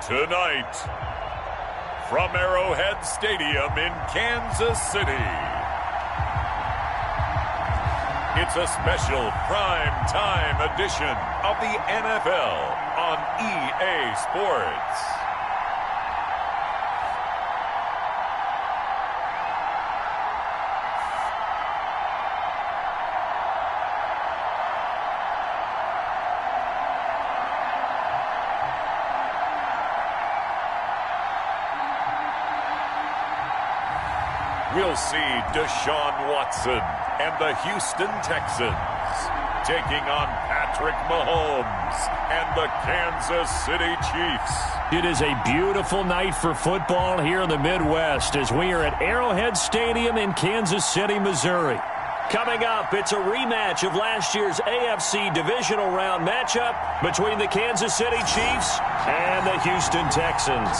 Tonight, from Arrowhead Stadium in Kansas City, it's a special prime-time edition of the NFL on EA Sports. We'll see Deshaun Watson and the Houston Texans taking on Patrick Mahomes and the Kansas City Chiefs. It is a beautiful night for football here in the Midwest as we are at Arrowhead Stadium in Kansas City, Missouri. Coming up, it's a rematch of last year's AFC divisional round matchup between the Kansas City Chiefs and the Houston Texans.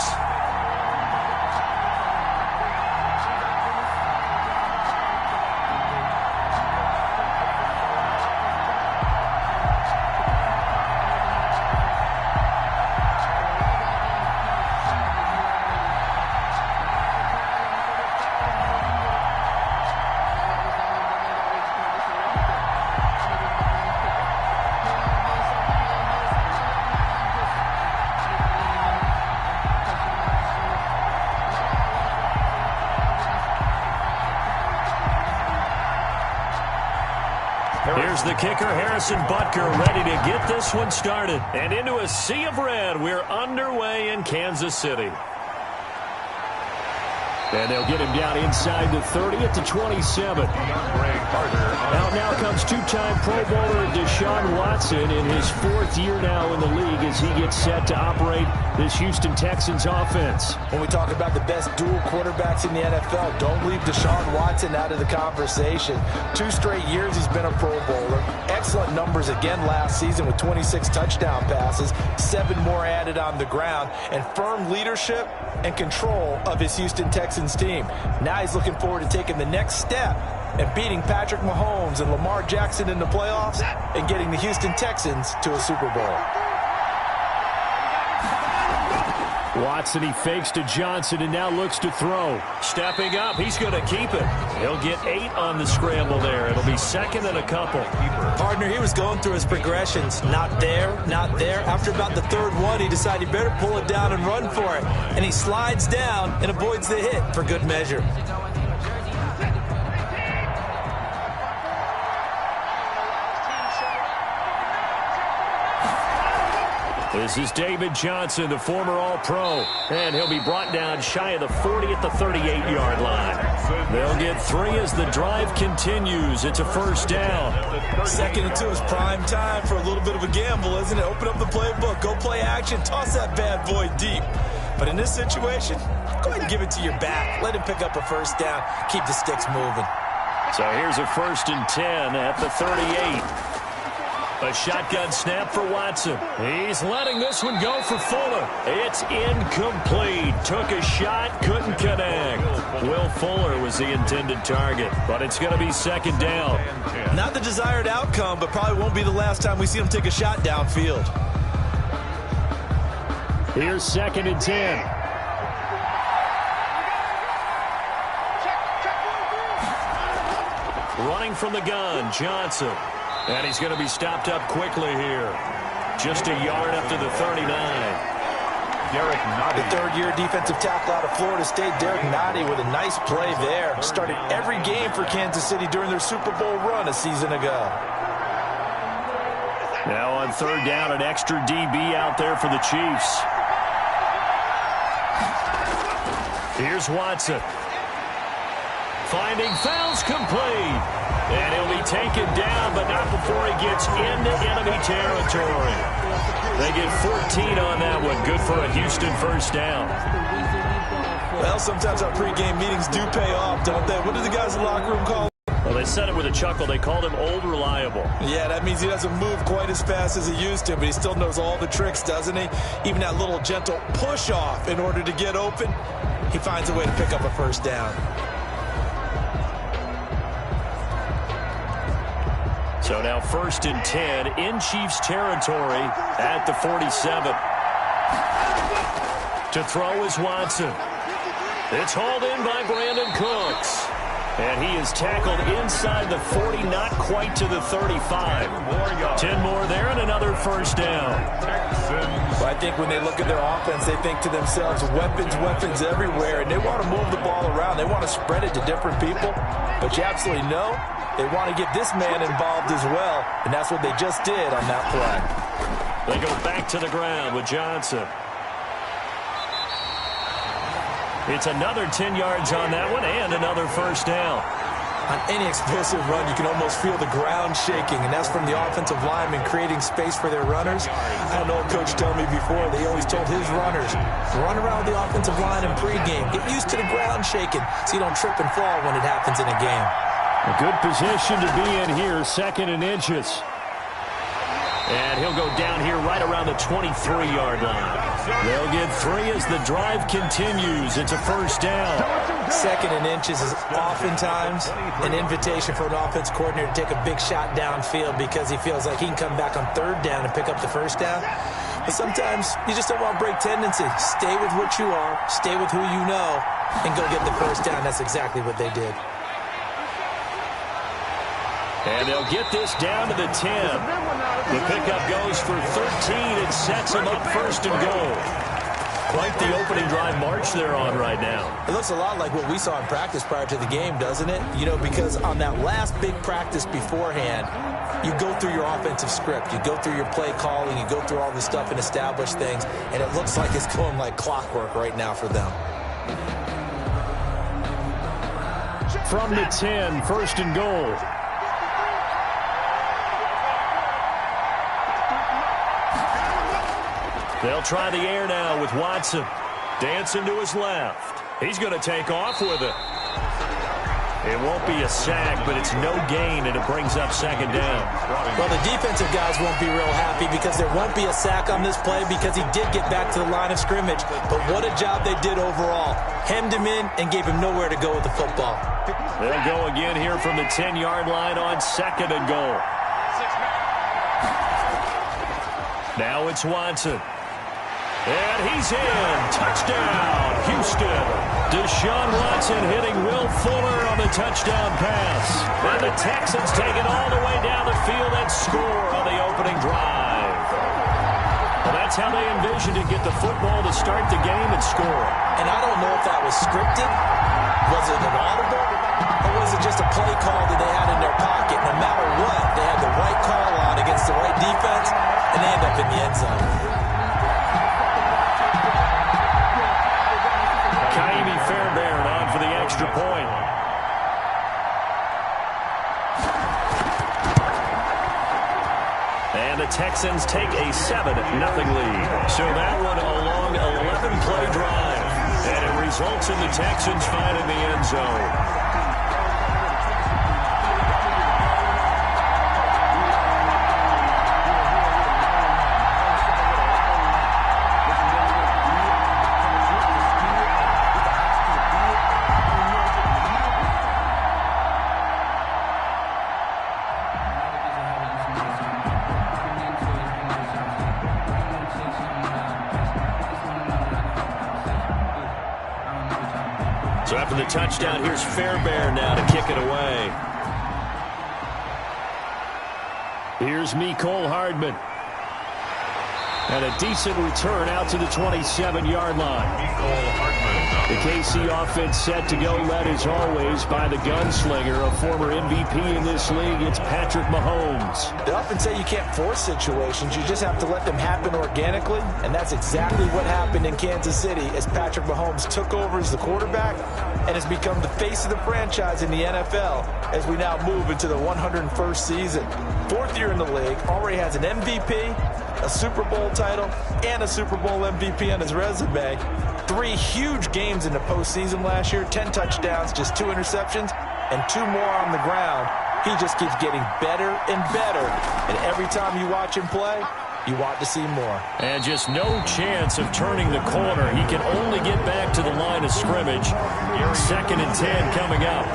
Here's the kicker, Harrison Butker, ready to get this one started. And into a sea of red, we're underway in Kansas City. And they'll get him down inside the 30 at the 27. Out now comes two-time Pro Bowler Deshaun Watson in his fourth year now in the league as he gets set to operate this Houston Texans offense. When we talk about the best dual quarterbacks in the NFL, don't leave Deshaun Watson out of the conversation. 2 straight years he's been a Pro Bowler. Excellent numbers again last season with 26 touchdown passes, 7 more added on the ground, and firm leadership and control of his Houston Texans team. Now he's looking forward to taking the next step and beating Patrick Mahomes and Lamar Jackson in the playoffs and getting the Houston Texans to a Super Bowl. Watson, he fakes to Johnson and now looks to throw. Stepping up, he's going to keep it. He'll get 8 on the scramble there. It'll be second and a couple. Partner, he was going through his progressions. Not there, not there. After about the third one, he decided he better pull it down and run for it. And he slides down and avoids the hit for good measure. This is David Johnson, the former All-Pro, and he'll be brought down shy of the 40 at the 38-yard line. They'll get 3 as the drive continues. It's a first down. 2nd and 2 is prime time for a little bit of a gamble, isn't it? Open up the playbook, go play action, toss that bad boy deep. But in this situation, go ahead and give it to your back. Let him pick up a first down. Keep the sticks moving. So here's a 1st and 10 at the 38. A shotgun snap for Watson. He's letting this one go for Fuller. It's incomplete. Took a shot, couldn't connect. Will Fuller was the intended target, but it's going to be 2nd down. Not the desired outcome, but probably won't be the last time we see him take a shot downfield. Here's 2nd and 10. Running from the gun, Johnson. And he's going to be stopped up quickly here. Just a yard up to the 39. Derek Nottie. The third-year defensive tackle out of Florida State, Derek Nottie, with a nice play there. Started every game for Kansas City during their Super Bowl run a season ago. Now on 3rd down, an extra DB out there for the Chiefs. Here's Watson. Finding fouls complete. And he'll be taken down, but not before he gets into enemy territory. They get 14 on that one. Good for a Houston first down. Well, sometimes our pregame meetings do pay off, don't they? What do the guys in the locker room call him? Well, they said it with a chuckle. They called him Old Reliable. Yeah, that means he doesn't move quite as fast as he used to, but he still knows all the tricks, doesn't he? Even that little gentle push-off in order to get open, he finds a way to pick up a first down. So now 1st and 10 in Chiefs territory at the 47. To throw is Watson. It's hauled in by Brandon Cooks. And he is tackled inside the 40, not quite to the 35. 10 more there and another first down. Well, I think when they look at their offense, they think to themselves, weapons, weapons everywhere. And they want to move the ball around. They want to spread it to different people. But you absolutely know they want to get this man involved as well. And that's what they just did on that play. They go back to the ground with Johnson. It's another 10 yards on that one and another first down. On any explosive run, you can almost feel the ground shaking, and that's from the offensive linemen creating space for their runners. I had an old coach tell me before, they always told his runners, run around with the offensive line in pregame. Get used to the ground shaking so you don't trip and fall when it happens in a game. A good position to be in here, 2nd and inches. And he'll go down here right around the 23-yard line. They'll get 3 as the drive continues. It's a first down. 2nd and inches is oftentimes an invitation for an offense coordinator to take a big shot downfield because he feels like he can come back on 3rd down and pick up the first down. But sometimes you just don't want to break tendency. Stay with what you are, stay with who you know, and go get the first down. That's exactly what they did. And they'll get this down to the 10. The pickup goes for 13 and sets them up 1st and goal. Quite the opening drive march they're on right now. It looks a lot like what we saw in practice prior to the game, doesn't it? You know, because on that last big practice beforehand, you go through your offensive script. You go through your play calling. You go through all the stuff and establish things. And it looks like it's going like clockwork right now for them. From the 10, 1st and goal. They'll try the air now with Watson. Dancing to his left. He's going to take off with it. It won't be a sack, but it's no gain, and it brings up 2nd down. Well, the defensive guys won't be real happy because there won't be a sack on this play because he did get back to the line of scrimmage. But what a job they did overall. Hemmed him in and gave him nowhere to go with the football. They'll go again here from the 10-yard line on 2nd and goal. Now it's Watson. And he's in. Touchdown, Houston. Deshaun Watson hitting Will Fuller on the touchdown pass. And the Texans take it all the way down the field and score on the opening drive. Well, that's how they envisioned to get the football to start the game and score. And I don't know if that was scripted. Was it an audible? Or was it just a play call that they had in their pocket? No matter what, they had the right call on against the right defense, and they end up in the end zone. Fairbairn on for the extra point. And the Texans take a 7-0 lead. So that one a long 11-play drive. And it results in the Texans finding the end zone. So after the touchdown, here's Fairbairn now to kick it away. Here's Mecole Hardman. And a decent return out to the 27-yard line. Mecole Hardman. The KC offense set to go, led as always by the gunslinger, a former MVP in this league. It's Patrick Mahomes. They often say you can't force situations. You just have to let them happen organically, and that's exactly what happened in Kansas City as Patrick Mahomes took over as the quarterback and has become the face of the franchise in the NFL as we now move into the 101st season. 4th year in the league, already has an MVP, a Super Bowl title, and a Super Bowl MVP on his resume. 3 huge games in the postseason last year, 10 touchdowns, just 2 interceptions, and 2 more on the ground. He just keeps getting better and better, and every time you watch him play, you want to see more. And just no chance of turning the corner. He can only get back to the line of scrimmage. 2nd and 10 coming up.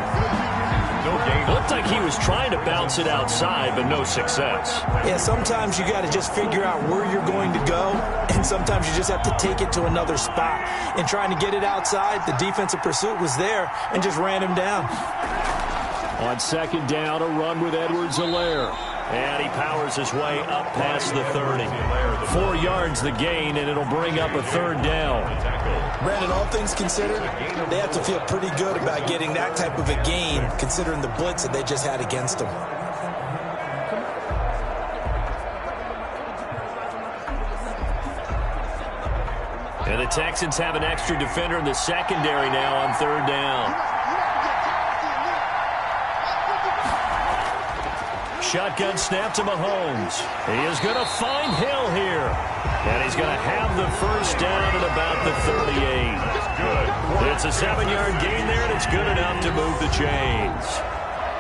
Looked like he was trying to bounce it outside, but no success. Yeah, sometimes you got to just figure out where you're going to go, and sometimes you just have to take it to another spot. And trying to get it outside, the defensive pursuit was there and just ran him down. On second down, a run with Edwards-Helaire. And he powers his way up past the 30. 4 yards the gain, and it'll bring up a third down. Brandon, all things considered, they have to feel pretty good about getting that type of a gain, considering the blitz that they just had against them. And the Texans have an extra defender in the secondary now on third down. Shotgun snap to Mahomes. He is going to find Hill here. And he's going to have the first down at about the 38. It's a 7-yard gain there, and it's good enough to move the chains.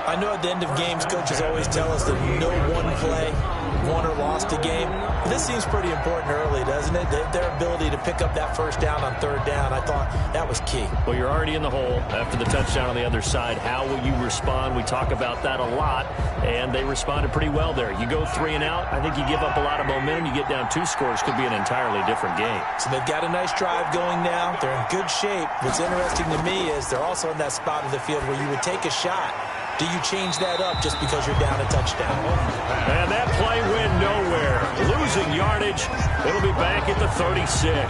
I know at the end of games, coaches always tell us that no one play won or lost a game. But this seems pretty important early, doesn't it? Their ability to pick up that first down on third down, I thought that was key. Well, you're already in the hole after the touchdown on the other side. How will you respond? We talk about that a lot, and they responded pretty well there. You go 3 and out, I think you give up a lot of momentum. You get down 2 scores, could be an entirely different game. So they've got a nice drive going now. They're in good shape. What's interesting to me is they're also in that spot of the field where you would take a shot. Do you change that up just because you're down a touchdown? And that play went nowhere. Losing yardage. It'll be back at the 36.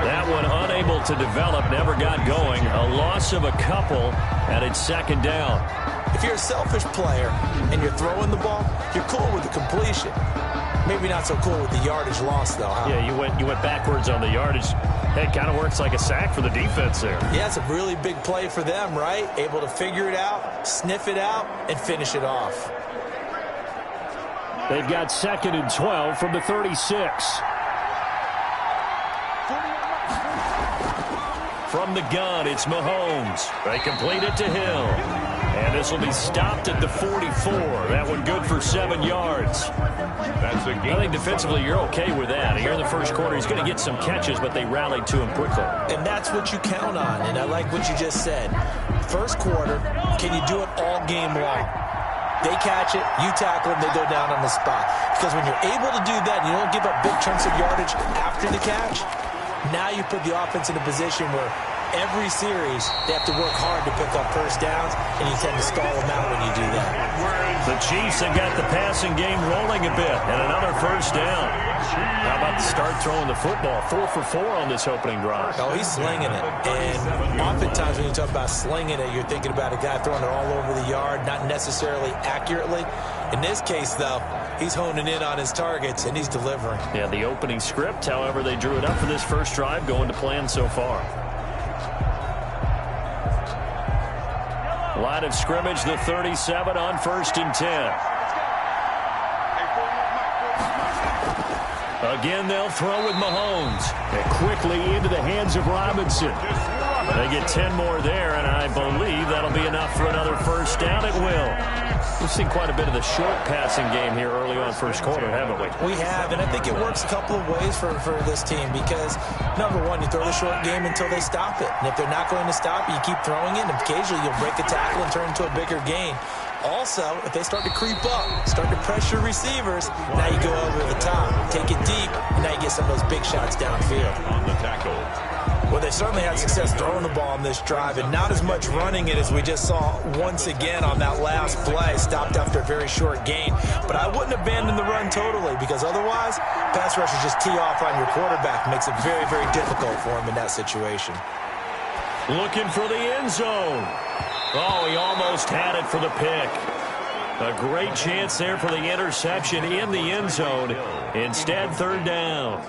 That one unable to develop, never got going. A loss of a couple, and it's second down. If you're a selfish player and you're throwing the ball, you're cool with the completion. Maybe not so cool with the yardage loss, though, huh? Yeah, you went backwards on the yardage. It kind of works like a sack for the defense there. Yeah, it's a really big play for them, right? Able to figure it out, sniff it out, and finish it off. They've got 2nd and 12 from the 36. From the gun, it's Mahomes. They complete it to Hill. And this will be stopped at the 44. That one good for 7 yards. I think defensively you're okay with that. Here in the first quarter, he's going to get some catches, but they rallied to him quickly. And that's what you count on, and I like what you just said. First quarter, can you do it all game long? They catch it, you tackle them, they go down on the spot. Because when you're able to do that and you don't give up big chunks of yardage after the catch, now you put the offense in a position where every series they have to work hard to pick up first downs, and you tend to stall them out when you do that. The Chiefs have got the passing game rolling a bit, and another first down. How about the start throwing the football? 4 for 4 on this opening drive. Oh, he's slinging it. And oftentimes when you talk about slinging it, you're thinking about a guy throwing it all over the yard, not necessarily accurately. In this case, though, he's honing in on his targets, and he's delivering. Yeah, the opening script, however, they drew it up for this first drive, going to plan so far. Line of scrimmage, the 37 on 1st and 10. Again, they'll throw with Mahomes. And quickly into the hands of Robinson. They get 10 more there, and I believe that'll be enough for another first down. It will. We've seen quite a bit of the short passing game here early on first quarter, haven't we? We have, and I think it works a couple of ways for this team because, number one, you throw the short game until they stop it. And if they're not going to stop it, you keep throwing it, and occasionally you'll break a tackle and turn into a bigger gain. Also, if they start to creep up, start to pressure receivers, now you go over the top, take it deep, and now you get some of those big shots downfield. On the tackle. Well, they certainly had success throwing the ball on this drive, and not as much running it as we just saw once again on that last play. Stopped after a very short gain. But I wouldn't abandon the run totally, because otherwise, pass rushers just tee off on your quarterback. Makes it very, very difficult for him in that situation. Looking for the end zone. Oh, he almost had it for the pick. A great chance there for the interception in the end zone. Instead, third down.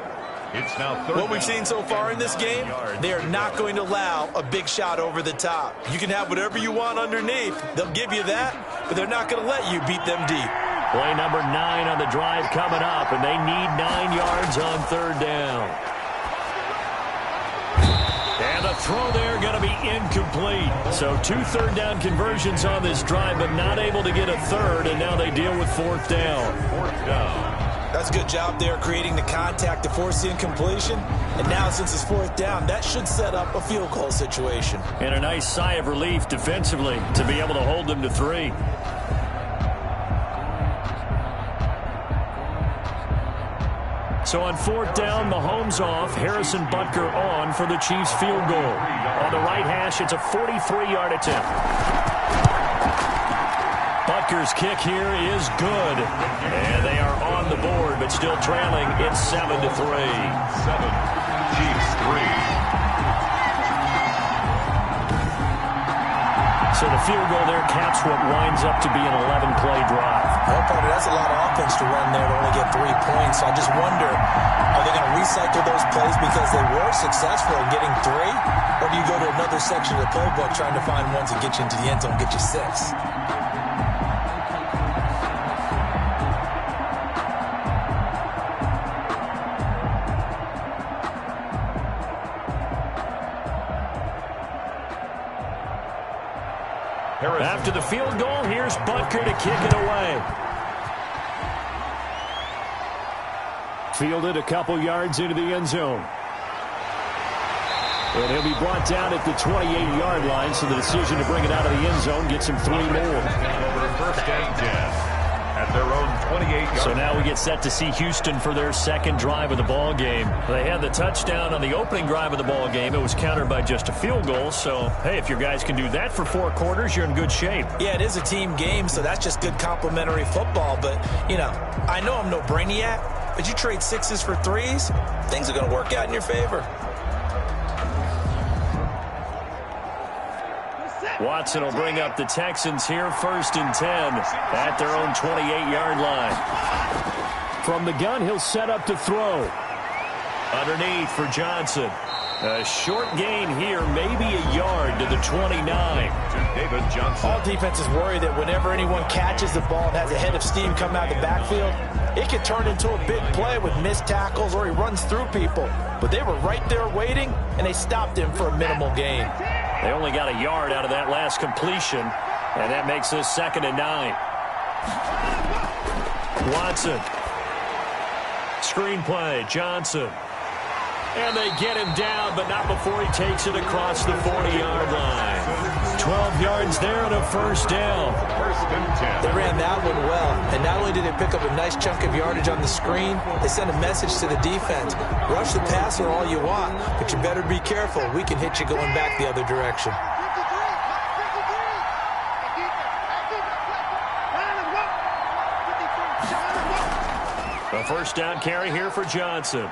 It's now third. What we've seen so far in this game, they are not going to allow a big shot over the top. You can have whatever you want underneath. They'll give you that, but they're not going to let you beat them deep. Play number 9 on the drive coming up, and they need 9 yards on third down. And the throw there going to be incomplete. So 2 third down conversions on this drive, but not able to get a third, and now they deal with fourth down. Fourth down. That's a good job there creating the contact to force the incompletion. And now since it's fourth down, that should set up a field goal situation. And a nice sigh of relief defensively to be able to hold them to 3. So on fourth down, Mahomes off, Harrison Butker on for the Chiefs field goal. On the right hash, it's a 43-yard attempt. Butker's kick here is good. And they are on the board, but still trailing. It's 7-3. 7, Chiefs 3. So the field goal there caps what winds up to be an 11-play drive. Well, partner, that's a lot of offense to run there to only get 3 points. So I just wonder, are they going to recycle those plays because they were successful in getting 3? Or do you go to another section of the playbook trying to find ones that get you into the end zone and get you 6? After the field goal, here's Butker to kick it away. Fielded a couple yards into the end zone. And he'll be brought down at the 28-yard line, so the decision to bring it out of the end zone gets him 3 more. Over first and 10 at their own 28-yard. So now we get set to see Houston for their second drive of the ball game. They had the touchdown on the opening drive of the ball game. It was countered by just a field goal. So, hey, if your guys can do that for 4 quarters, you're in good shape. Yeah, it is a team game, so that's just good complimentary football. But, you know, I know I'm no brainiac, but you trade 6s for 3s, things are going to work out in your favor. Watson will bring up the Texans here, 1st and 10 at their own 28-yard line. From the gun, he'll set up to throw. Underneath for Johnson. A short gain here, maybe a yard to the 29. David Johnson. All defenses worry that whenever anyone catches the ball and has a head of steam come out of the backfield, it can turn into a big play with missed tackles or he runs through people. But they were right there waiting, and they stopped him for a minimal gain. They only got a yard out of that last completion, and that makes this 2nd and 9. Watson. Screen play, Johnson. And they get him down, but not before he takes it across the 40-yard line. 12 yards there and a 1st down. 1st and 10. They ran that one well, and not only did they pick up a nice chunk of yardage on the screen, they sent a message to the defense. Rush the passer all you want, but you better be careful. We can hit you going back the other direction. A 1st down carry here for Johnson.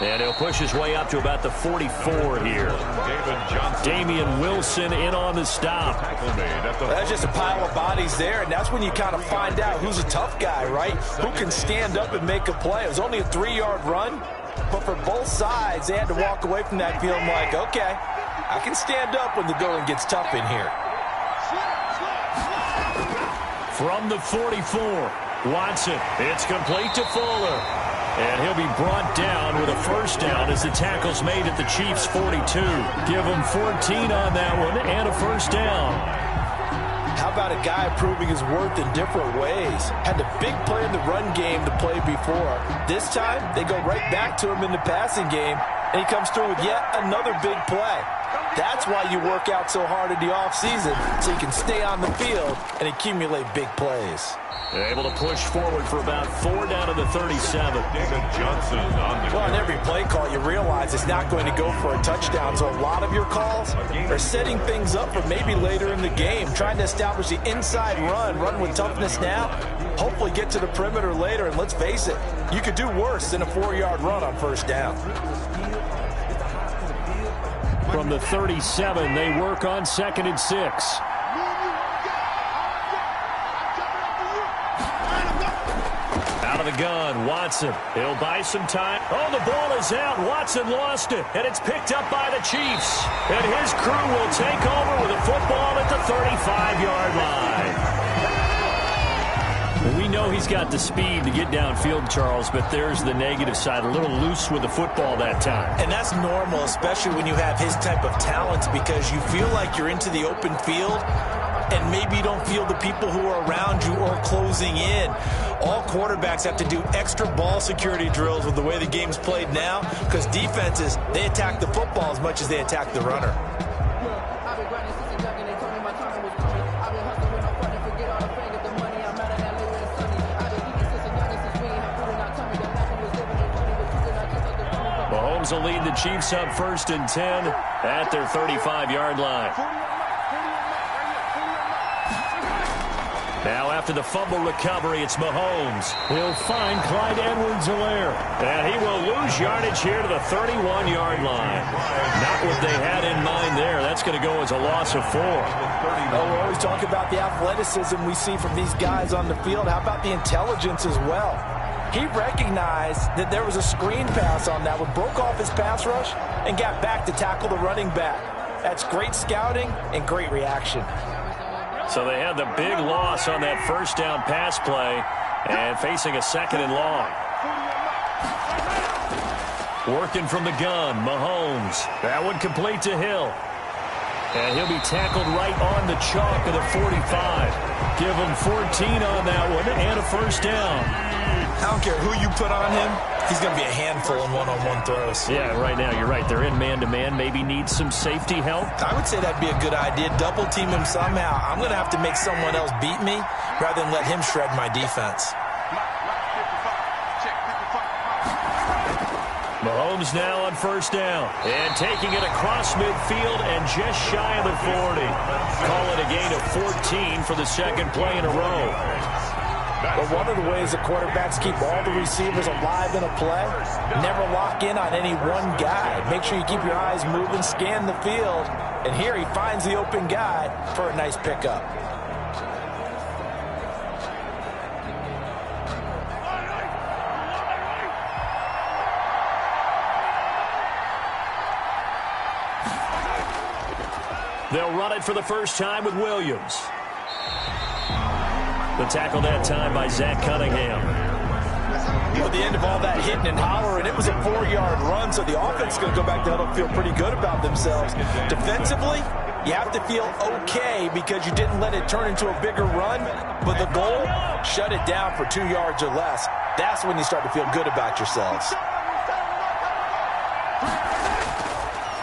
And he'll push his way up to about the 44 here. David Johnson. Damian Wilson in on the stop. That's just a pile of bodies there, and that's when you kind of find out who's a tough guy, right? Who can stand up and make a play. It was only a 3-yard run, but for both sides, they had to walk away from that feeling like, okay, I can stand up when the going gets tough in here. From the 44, Watson. It's complete to Fuller. And he'll be brought down with a 1st down as the tackle's made at the Chiefs' 42. Give him 14 on that one and a 1st down. How about a guy proving his worth in different ways? Had the big play in the run game to play before. This time, they go right back to him in the passing game, and he comes through with yet another big play. That's why you work out so hard in the offseason, so you can stay on the field and accumulate big plays. They're able to push forward for about 4 down to the 37. David Johnson on the Well, on every play call, you realize it's not going to go for a touchdown. So a lot of your calls are setting things up for maybe later in the game, trying to establish the inside run with toughness now, hopefully get to the perimeter later. And let's face it, you could do worse than a 4-yard run on 1st down. From the 37, they work on 2nd and 6. Out of the gun, Watson. He'll buy some time. Oh, the ball is out. Watson lost it, and it's picked up by the Chiefs. And his crew will take over with a football at the 35-yard line. We know he's got the speed to get downfield, Charles, but there's the negative side. A little loose with the football that time. And that's normal, especially when you have his type of talents, because you feel like you're into the open field, and maybe you don't feel the people who are around you or closing in. All quarterbacks have to do extra ball security drills with the way the game's played now, because defenses, they attack the football as much as they attack the runner. Mahomes will lead the Chiefs up 1st and 10 at their 35-yard line. Now after the fumble recovery, it's Mahomes. He'll find Clyde Edwards-Helaire. And he will lose yardage here to the 31-yard line. Not what they had in mind there. That's going to go as a loss of 4. Well, we always talk about the athleticism we see from these guys on the field. How about the intelligence as well? He recognized that there was a screen pass on that one, broke off his pass rush, and got back to tackle the running back. That's great scouting and great reaction. So they had the big loss on that first down pass play and facing a 2nd and long. Working from the gun, Mahomes. That one complete to Hill. And he'll be tackled right on the chalk of the 45. Give him 14 on that one and a first down. I don't care who you put on him. He's going to be a handful in one-on-one throws. Yeah, right now, you're right. They're in man-to-man. Maybe need some safety help. I would say that'd be a good idea. Double team him somehow. I'm going to have to make someone else beat me rather than let him shred my defense. Mahomes now on 1st down. And taking it across midfield and just shy of the 40. Call it a gain of 14 for the 2nd play in a row. But one of the ways the quarterbacks keep all the receivers alive in a play, never lock in on any one guy. Make sure you keep your eyes moving, scan the field, and here he finds the open guy for a nice pickup. They'll run it for the first time with Williams. The tackle that time by Zach Cunningham. At the end of all that hitting and hollering, it was a 4-yard run, so the offense is going to go back to huddle and feel pretty good about themselves. Defensively, you have to feel okay because you didn't let it turn into a bigger run, but the goal, shut it down for 2 yards or less. That's when you start to feel good about yourselves.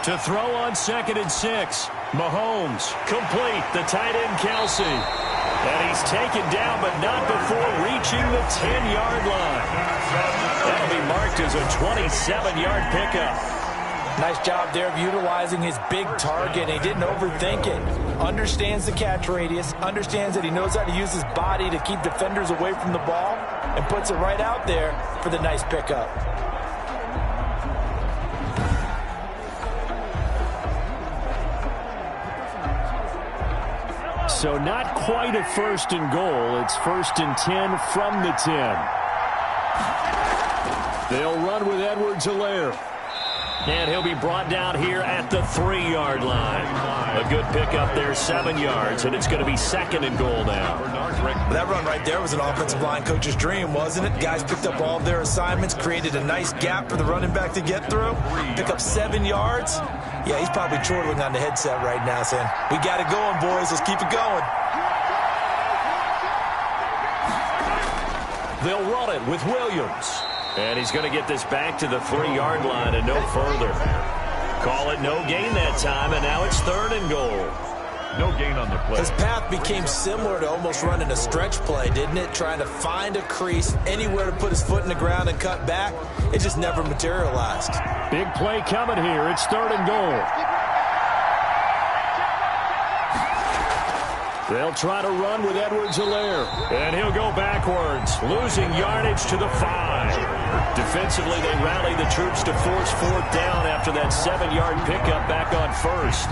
To throw on 2nd and 6. Mahomes, complete, the tight end Kelsey. And he's taken down, but not before reaching the 10-yard line. That'll be marked as a 27-yard pickup. Nice job there of utilizing his big target. He didn't overthink it. Understands the catch radius, understands that he knows how to use his body to keep defenders away from the ball, and puts it right out there for the nice pickup. So not quite a 1st and goal. It's 1st and 10 from the 10. They'll run with Edwards-Helaire. And he'll be brought down here at the 3-yard line. A good pickup there, 7 yards, and it's going to be 2nd and goal now. That run right there was an offensive line coach's dream, wasn't it? Guys picked up all of their assignments, created a nice gap for the running back to get through, pick up 7 yards. Yeah, he's probably chortling on the headset right now saying, we got it going, boys. Let's keep it going. They'll run it with Williams. And he's going to get this back to the 3-yard line and no further. Call it no gain that time, and now it's 3rd and goal. No gain on the play. His path became similar to almost running a stretch play, didn't it? Trying to find a crease, anywhere to put his foot in the ground and cut back. It just never materialized. Big play coming here. It's 3rd and goal. They'll try to run with Edwards-Helaire. And he'll go backwards, losing yardage to the 5. Defensively, they rally the troops to force 4th down after that 7-yard pickup back on 1st.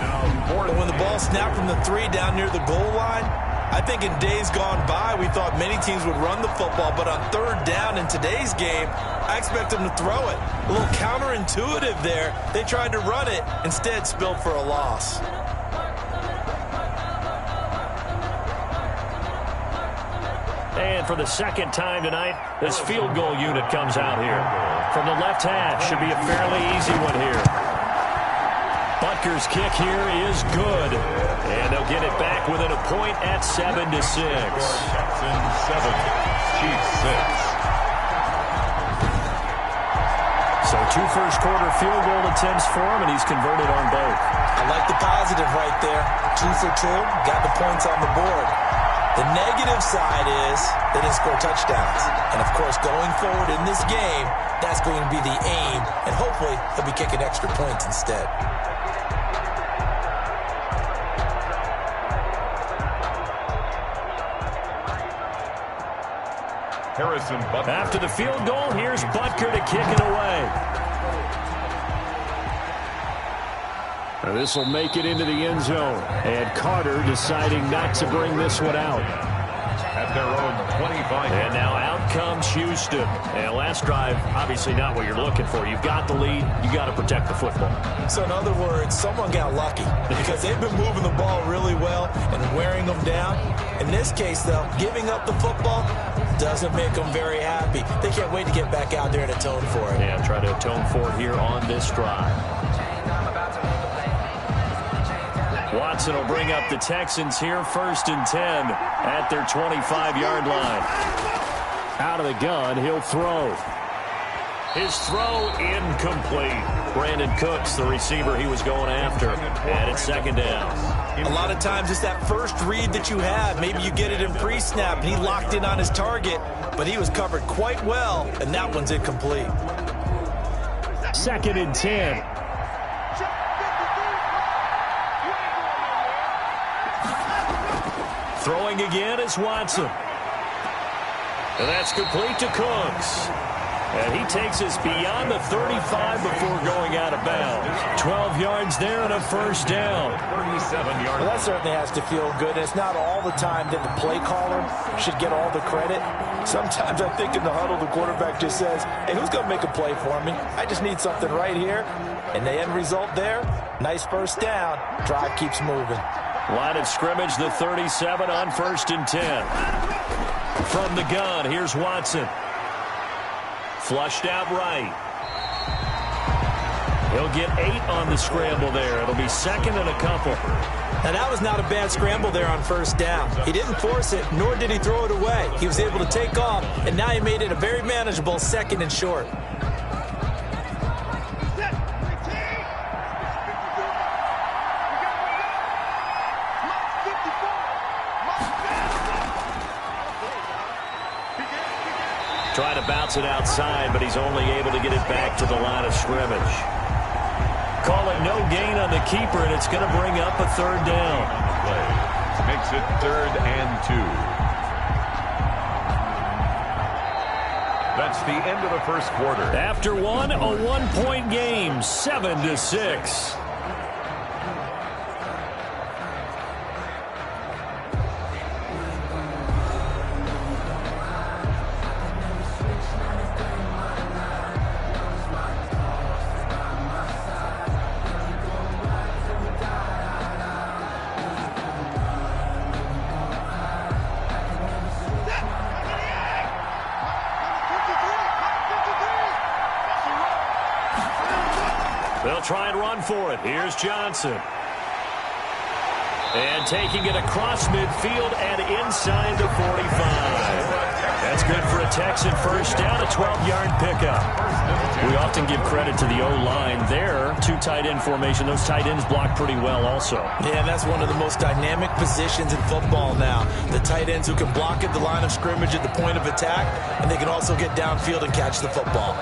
But when the ball snapped from the 3 down near the goal line, I think in days gone by, we thought many teams would run the football, but on 3rd down in today's game, I expect them to throw it. A little counterintuitive there. They tried to run it, instead spilled for a loss. And for the 2nd time tonight, this field goal unit comes out here. From the left half, should be a fairly easy one here. But Rutgers kick here is good. And they'll get it back within a point at 7-6. Texans 7, Chiefs 6. So 2 first-quarter field goal attempts for him, and he's converted on both. I like the positive right there. 2 for 2, got the points on the board. The negative side is they didn't score touchdowns. And, of course, going forward in this game, that's going to be the aim. And hopefully he'll be kicking extra points instead. After the field goal, here's Butker to kick it away. This will make it into the end zone. And Carter deciding not to bring this one out. At their own 25. And now out comes Houston. And last drive, obviously not what you're looking for. You've got the lead. You got to protect the football. So in other words, someone got lucky because they've been moving the ball really well and wearing them down. In this case, though, giving up the football doesn't make them very happy. They can't wait to get back out there and atone for it. Yeah, try to atone for it here on this drive. Watson will bring up the Texans here, 1st and 10 at their 25-yard line. Out of the gun, he'll throw. His throw incomplete. Brandon Cooks, the receiver he was going after, and it's 2nd down. A lot of times it's that first read that you have. Maybe you get it in pre-snap, and he locked in on his target, but he was covered quite well, and that one's incomplete. 2nd and 10. Throwing again is Watson. And that's complete to Cooks. And he takes us beyond the 35 before going out of bounds. 12 yards there and a 1st down. 37 yards. Well, that certainly has to feel good. It's not all the time that the play caller should get all the credit. Sometimes I think in the huddle, the quarterback just says, hey, who's going to make a play for me? I just need something right here. And the end result there, nice 1st down. Drive keeps moving. Line of scrimmage, the 37 on 1st and 10. From the gun, here's Watson. Flushed out right. He'll get 8 on the scramble there. It'll be 2nd and a couple. Now, that was not a bad scramble there on 1st down. He didn't force it, nor did he throw it away. He was able to take off, and now he made it a very manageable 2nd and short. Trying to bounce it outside, but he's only able to get it back to the line of scrimmage. Call it no gain on the keeper, and it's going to bring up a 3rd down. Makes it 3rd and 2. That's the end of the 1st quarter. After one, a 1-point game, 7-6. They'll try and run for it. Here's Johnson. And taking it across midfield and inside the 45. That's good for a Texan 1st down, a 12-yard pickup. We often give credit to the O-line there. 2 tight end formation. Those tight ends block pretty well also. Yeah, and that's one of the most dynamic positions in football now. The tight ends who can block at the line of scrimmage at the point of attack, and they can also get downfield and catch the football.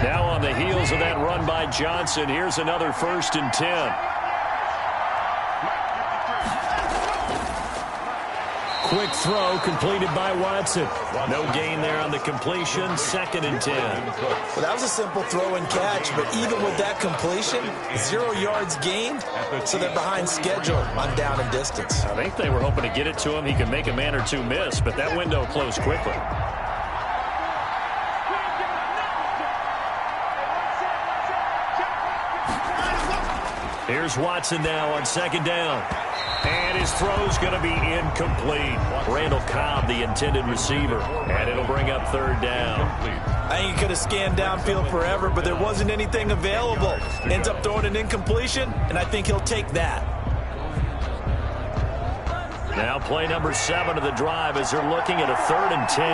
Now on the heels of that run by Johnson, here's another 1st and 10. Quick throw completed by Watson. No gain there on the completion, 2nd and 10. Well, that was a simple throw and catch, but even with that completion, 0 yards gained, so they're behind schedule on down and distance. I think they were hoping to get it to him. He could make a man or 2 miss, but that window closed quickly. Here's Watson now on 2nd down. And his throw's going to be incomplete. Randall Cobb, the intended receiver. And it'll bring up third down. I think he could have scanned downfield forever, but there wasn't anything available. Ends up throwing an incompletion, and I think he'll take that. Now play number 7 of the drive as they're looking at a 3rd and 10.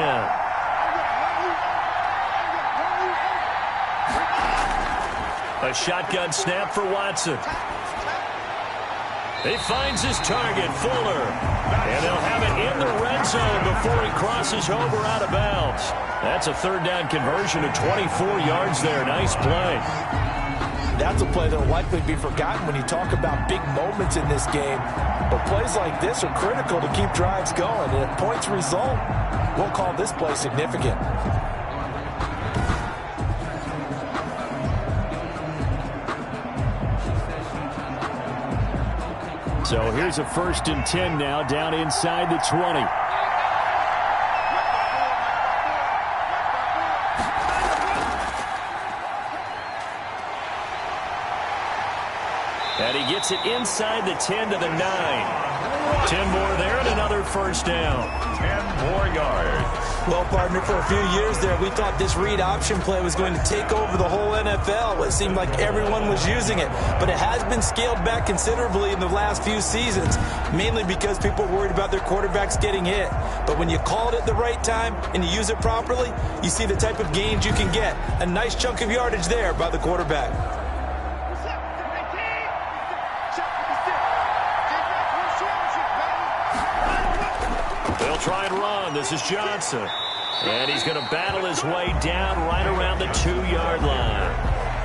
A shotgun snap for Watson. He finds his target, Fuller. And they'll have it in the red zone before he crosses over out of bounds. That's a 3rd down conversion of 24 yards there. Nice play. That's a play that will likely be forgotten when you talk about big moments in this game. But plays like this are critical to keep drives going. And if points result, we'll call this play significant. So here's a 1st and 10 now, down inside the 20. And he gets it inside the 10 to the 9. 10 more there and another 1st down. 10 more yards. Well, partner, for a few years there, we thought this read option play was going to take over the whole NFL. It seemed like everyone was using it, but it has been scaled back considerably in the last few seasons, mainly because people are worried about their quarterbacks getting hit. But when you call it at the right time and you use it properly, you see the type of gains you can get. A nice chunk of yardage there by the quarterback. They'll try and run. This is Johnson. And he's going to battle his way down right around the 2-yard line.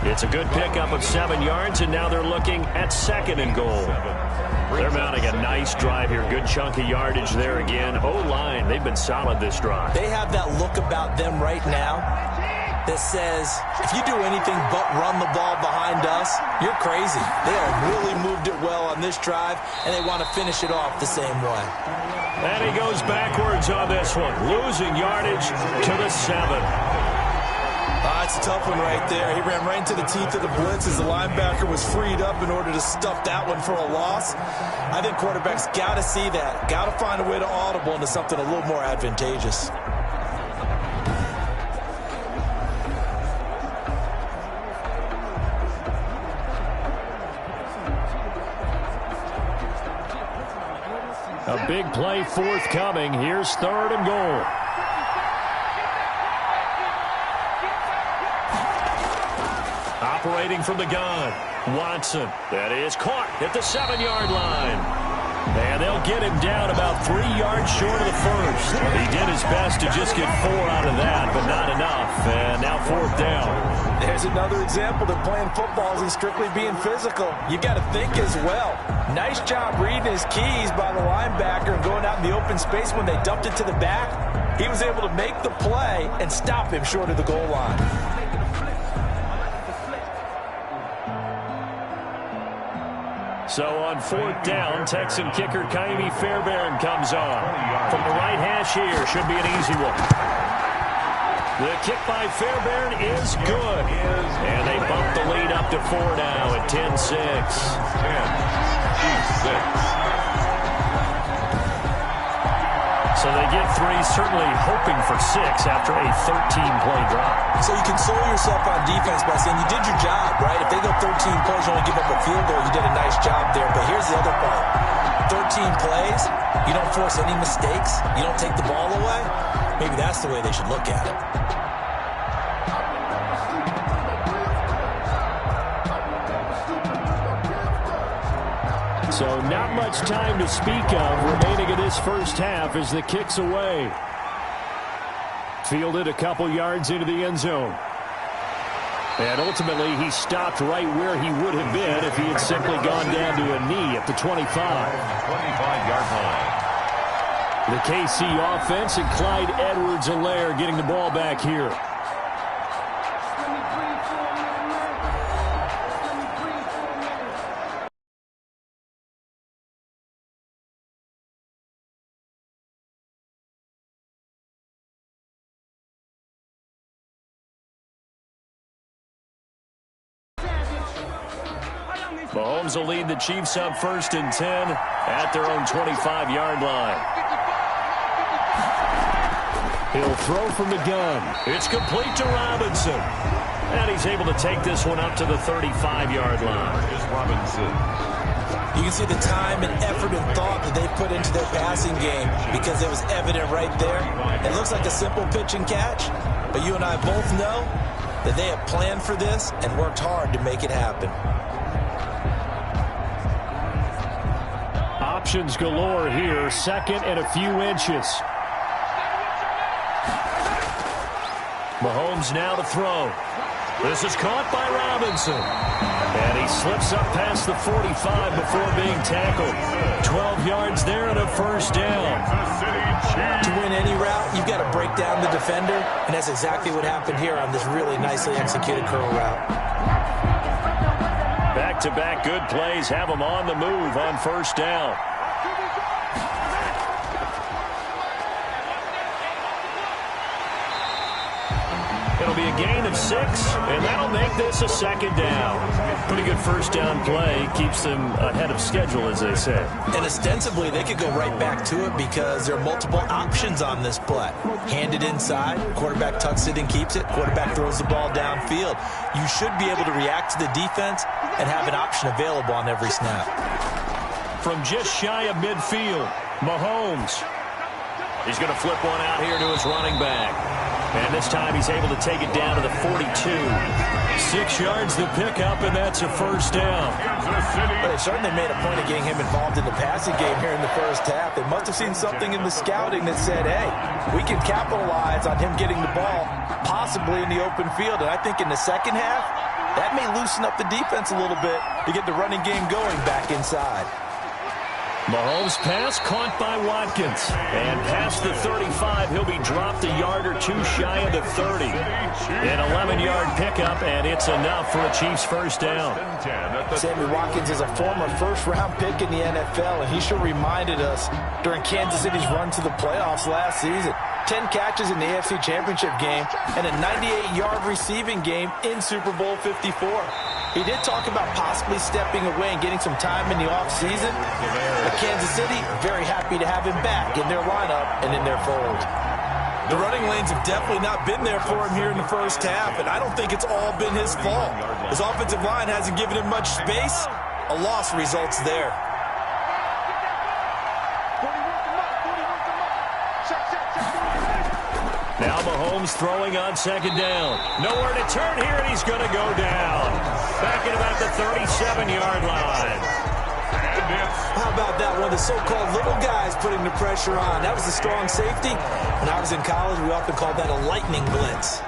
It's a good pickup of 7 yards, and now they're looking at 2nd and goal. They're mounting a nice drive here. Good chunk of yardage there again. O-line, they've been solid this drive. They have that look about them right now that says, if you do anything but run the ball behind us, you're crazy. They have really moved it well on this drive, and they want to finish it off the same way. And he goes backwards on this one, losing yardage to the 7. It's a tough one right there. He ran right into the teeth of the blitz as the linebacker was freed up in order to stuff that one for a loss. I think quarterbacks got to see that, got to find a way to audible into something a little more advantageous. A big play forthcoming. Here's 3rd and goal. Operating from the gun, Watson. That is caught at the 7-yard line. And they'll get him down about 3 yards short of the 1st. He did his best to just get 4 out of that, but not enough. And now 4th down. There's another example that playing football isn't strictly being physical. You got to think as well. Nice job reading his keys by the linebacker and going out in the open space when they dumped it to the back. He was able to make the play and stop him short of the goal line. So on 4th down, Texan kicker Kaimi Fairbairn comes on. From the right hash here, should be an easy one. The kick by Fairbairn is good. And they bump the lead up to 4 now at 10-6. 10-6. So they get 3, certainly hoping for 6 after a 13-play drive. So you console yourself on defense by saying you did your job, right? If they go 13 plays, you only give up a field goal, you did a nice job there. But here's the other part. 13 plays, you don't force any mistakes, you don't take the ball away. Maybe that's the way they should look at it. So not much time to speak of remaining in this 1st half as the kick's away. Fielded a couple yards into the end zone. And ultimately, he stopped right where he would have been if he had simply gone down to a knee at the 25. 25-yard line. The KC offense and Clyde Edwards-Helaire getting the ball back here. Mahomes will lead the Chiefs up 1st and 10 at their own 25-yard line. He'll throw from the gun. It's complete to Robinson. And he's able to take this one up to the 35-yard line. Is Robinson. You can see the time and effort and thought that they put into their passing game because it was evident right there. It looks like a simple pitch and catch, but you and I both know that they have planned for this and worked hard to make it happen. Options galore here, second and a few inches. Mahomes now to throw. This is caught by Robinson. And he slips up past the 45 before being tackled. 12 yards there and a first down. To win any route, you've got to break down the defender, and that's exactly what happened here on this really nicely executed curl route. Back-to-back good plays have them on the move on first down. It'll be a gain of 6, and that'll make this a second down. Pretty good first down play. Keeps them ahead of schedule, as they say. And ostensibly, they could go right back to it because there are multiple options on this play. Hand it inside, quarterback tucks it and keeps it, quarterback throws the ball downfield. You should be able to react to the defense and have an option available on every snap. From just shy of midfield, Mahomes. He's going to flip one out here to his running back. And this time he's able to take it down to the 42. 6 yards the pickup, and that's a first down. But they certainly made a point of getting him involved in the passing game here in the first half. They must have seen something in the scouting that said, hey, we can capitalize on him getting the ball, possibly in the open field. And I think in the second half, that may loosen up the defense a little bit to get the running game going back inside. Mahomes' pass caught by Watkins. And past the 35, he'll be dropped a yard or two shy of the 30. An 11-yard pickup, and it's enough for a Chiefs first down. Sammy Watkins is a former first-round pick in the NFL, and he sure reminded us during Kansas City's run to the playoffs last season. 10 catches in the AFC Championship game and a 98-yard receiving game in Super Bowl 54. He did talk about possibly stepping away and getting some time in the offseason. But Kansas City, very happy to have him back in their lineup and in their fold. The running lanes have definitely not been there for him here in the first half, and I don't think it's all been his fault. His offensive line hasn't given him much space. A loss results there. Now Mahomes throwing on second down. Nowhere to turn here, and he's going to go down. Back at about the 37-yard line. How about that one? The so-called little guys putting the pressure on. That was the strong safety. When I was in college, we often called that a lightning blitz.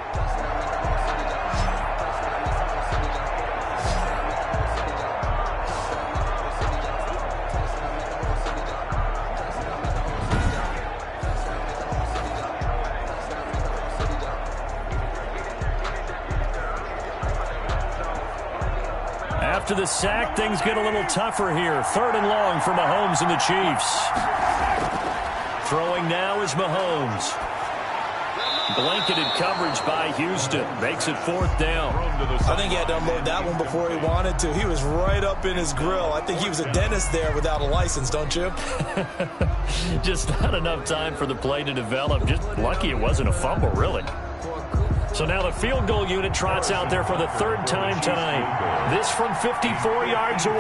After the sack, things get a little tougher here. 3rd and long for Mahomes and the Chiefs. Throwing now is Mahomes. Blanketed coverage by Houston. Makes it 4th down. I think he had to unload that one before he wanted to. He was right up in his grill. I think he was a dentist there without a license, don't you? Just not enough time for the play to develop. Just lucky it wasn't a fumble, really. So now the field goal unit trots out there for the 3rd time tonight. This from 54 yards away.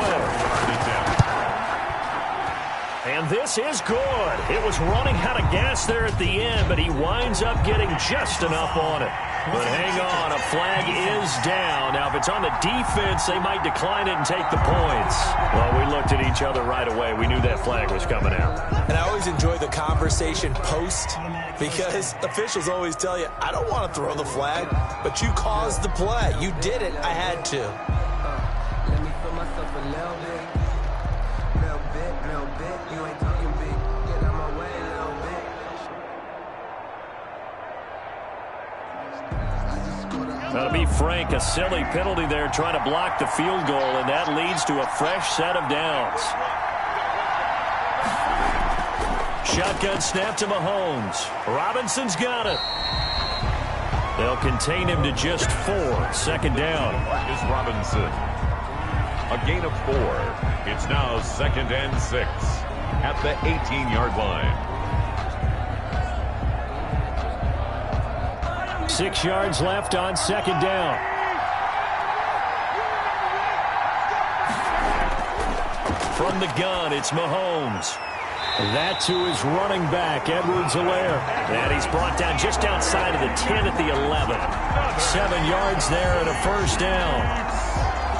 And this is good. It was running out of gas there at the end, but he winds up getting just enough on it. But hang on, a flag is down. Now, if it's on the defense, they might decline it and take the points. Well, we looked at each other right away. We knew that flag was coming out. And I always enjoy the conversation post because officials always tell you, I don't want to throw the flag, but you caused the play. You did it. I had to. Let me feel myself a little bit. You ain't talking big. Get out my way a little bit. Now, to be frank, a silly penalty there trying to block the field goal, and that leads to a fresh set of downs. Shotgun snap to Mahomes. Robinson's got it. They'll contain him to just 4. 2nd down. Is Robinson. A gain of 4. It's now 2nd and 6. at the 18-yard line. 6 yards left on second down. From the gun, it's Mahomes. That to his running back, Edwards-Helaire. And he's brought down just outside of the 10 at the 11. 7 yards there and a first down.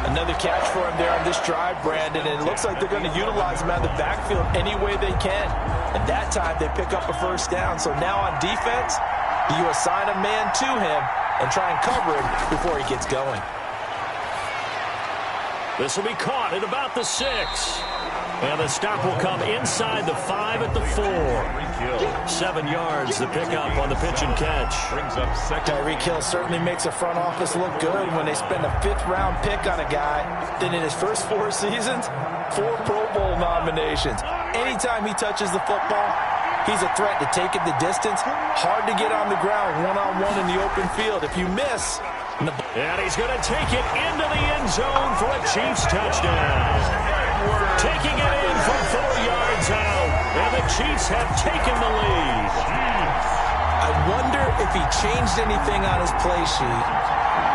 Another catch for him there on this drive, Brandon. And it looks like they're going to utilize him out of the backfield any way they can. And that time they pick up a first down. So now on defense, you assign a man to him and try and cover him before he gets going. This will be caught at about the 6. And the stop will come inside the 5 at the 4. 7 yards, the pickup on the pitch and catch. Brings up second. Tyreek Hill certainly makes a front office look good when they spend a 5th-round pick on a guy. Then in his first 4 seasons, 4 Pro Bowl nominations. Anytime he touches the football, he's a threat to take it the distance. Hard to get on the ground one-on-one in the open field. If you miss... And he's going to take it into the end zone for a Chiefs touchdown. Taking it in from 4 yards out. And the Chiefs have taken the lead. I wonder if he changed anything on his play sheet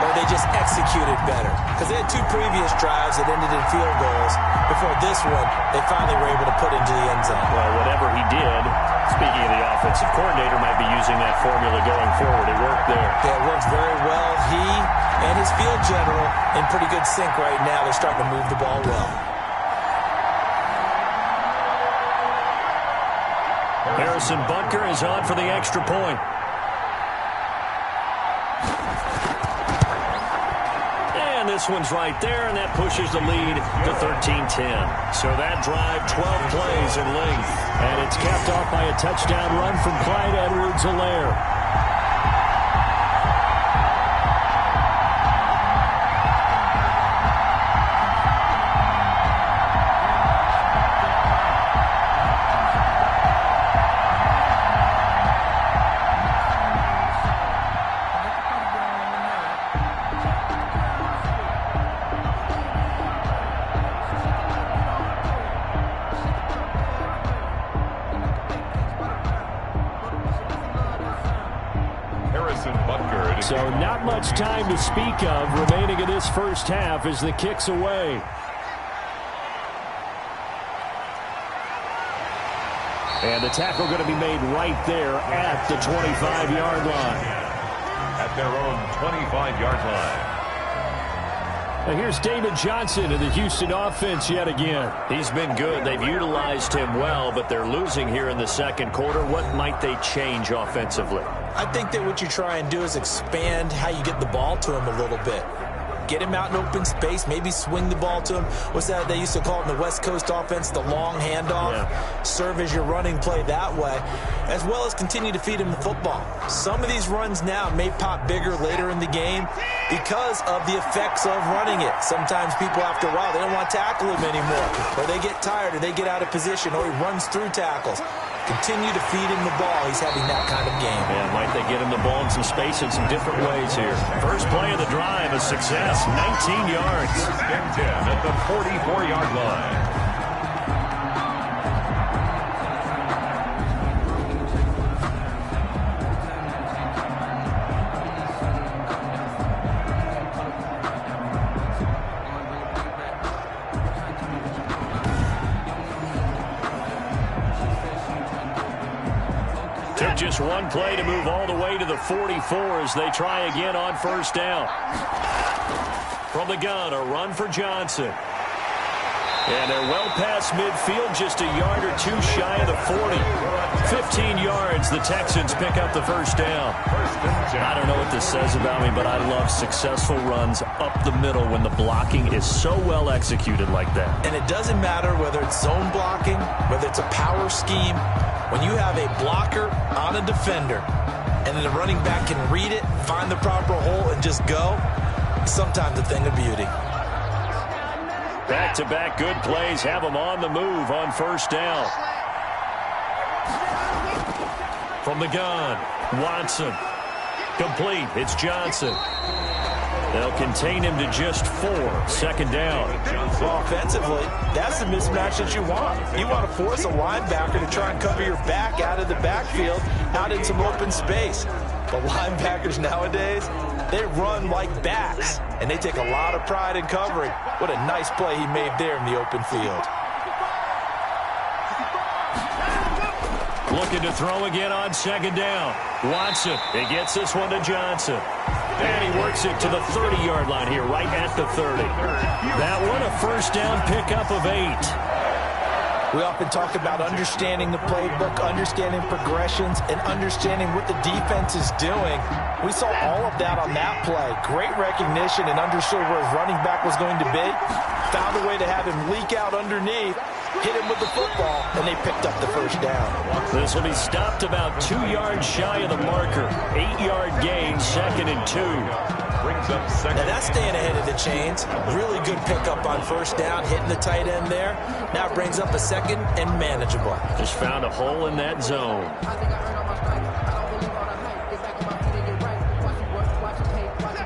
or they just executed better. Because they had 2 previous drives that ended in field goals. Before this one, they finally were able to put into the end zone. Well, whatever he did, speaking of the offensive coordinator, might be using that formula going forward. It worked there. Yeah, it works very well. He and his field general in pretty good sync right now. They're starting to move the ball well. Harrison Butker is on for the extra point. And this one's right there, and that pushes the lead to 13-10. So that drive, 12 plays in length. And it's capped off by a touchdown run from Clyde Edwards-Helaire. So not much time to speak of remaining in this first half as the kick's away. And the tackle going to be made right there at the 25-yard line. At their own 25-yard line. Now here's David Johnson in the Houston offense yet again. He's been good. They've utilized him well, but they're losing here in the second quarter. What might they change offensively? I think that what you try and do is expand how you get the ball to him a little bit. Get him out in open space, maybe swing the ball to him. What's that they used to call it in the West Coast offense, the long handoff? Yeah. Serve as your running play that way, as well as continue to feed him the football. Some of these runs now may pop bigger later in the game because of the effects of running it. Sometimes people, after a while, they don't want to tackle him anymore, or they get tired, or they get out of position, or he runs through tackles. Continue to feed him the ball. He's having that kind of game. Yeah, might they get him the ball in some space in some different ways here. First play of the drive, a success, 19 yards. First and 10 at the 44-yard line. Took just one play to move all the way to the 44 as they try again on first down. From the gun, a run for Johnson. And they're well past midfield, just a yard or 2 shy of the 40. 15 yards, the Texans pick up the first down. I don't know what this says about me, but I love successful runs up the middle when the blocking is so well executed like that. And it doesn't matter whether it's zone blocking, whether it's a power scheme. When you have a blocker on a defender and then the running back can read it, find the proper hole, and just go, sometimes a thing of beauty. Back-to-back good plays have them on the move on first down. From the gun, Watson. Complete. It's Johnson. They'll contain him to just 4. 2nd down. Well, offensively, that's the mismatch that you want. You want to force a linebacker to try and cover your back out of the backfield, out in some open space. The linebackers nowadays, they run like backs, and they take a lot of pride in covering. What a nice play he made there in the open field. Looking to throw again on 2nd down. Watson, he gets this one to Johnson. And he works it to the 30-yard line here, right at the 30. That one a 1st down pickup of 8. We often talk about understanding the playbook, understanding progressions, and understanding what the defense is doing. We saw all of that on that play. Great recognition and understood where his running back was going to be. Found a way to have him leak out underneath, hit him with the football, and they picked up the 1st down. This will be stopped about 2 yards shy of the marker. 8-yard gain, 2nd and 2. Brings up 2nd. Now that's staying ahead of the chains. Really good pickup on 1st down, hitting the tight end there. Now it brings up a 2nd and manageable. Just found a hole in that zone.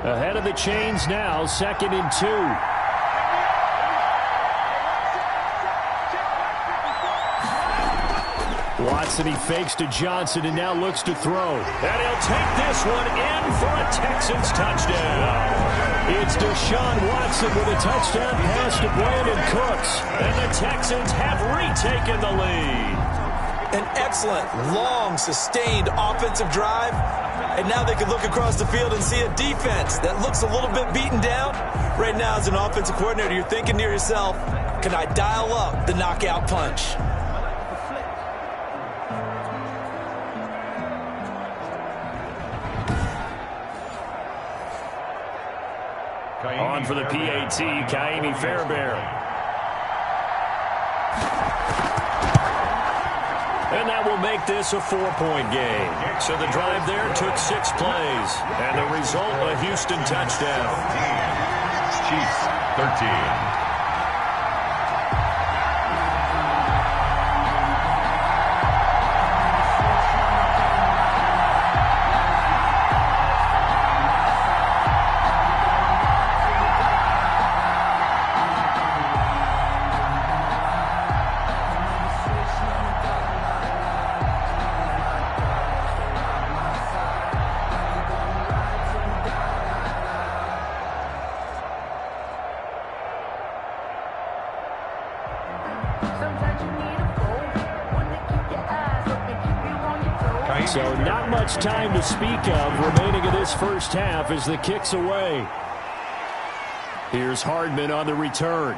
Ahead of the chains now, 2nd and 2. Watson, he fakes to Johnson and now looks to throw. And he'll take this one in for a Texans touchdown. It's Deshaun Watson with a touchdown pass to Brandon Cooks. And the Texans have retaken the lead. An excellent, long, sustained offensive drive. And now they can look across the field and see a defense that looks a little bit beaten down. Right now, as an offensive coordinator, you're thinking to yourself, can I dial up the knockout punch? On for the PAT, Kaimi Fairbairn. And that will make this a 4-point game. So the drive there took 6 plays. And the result, a Houston touchdown. Chiefs 13. So not much time to speak of remaining in this 1st half as the kick's away. Here's Hardman on the return.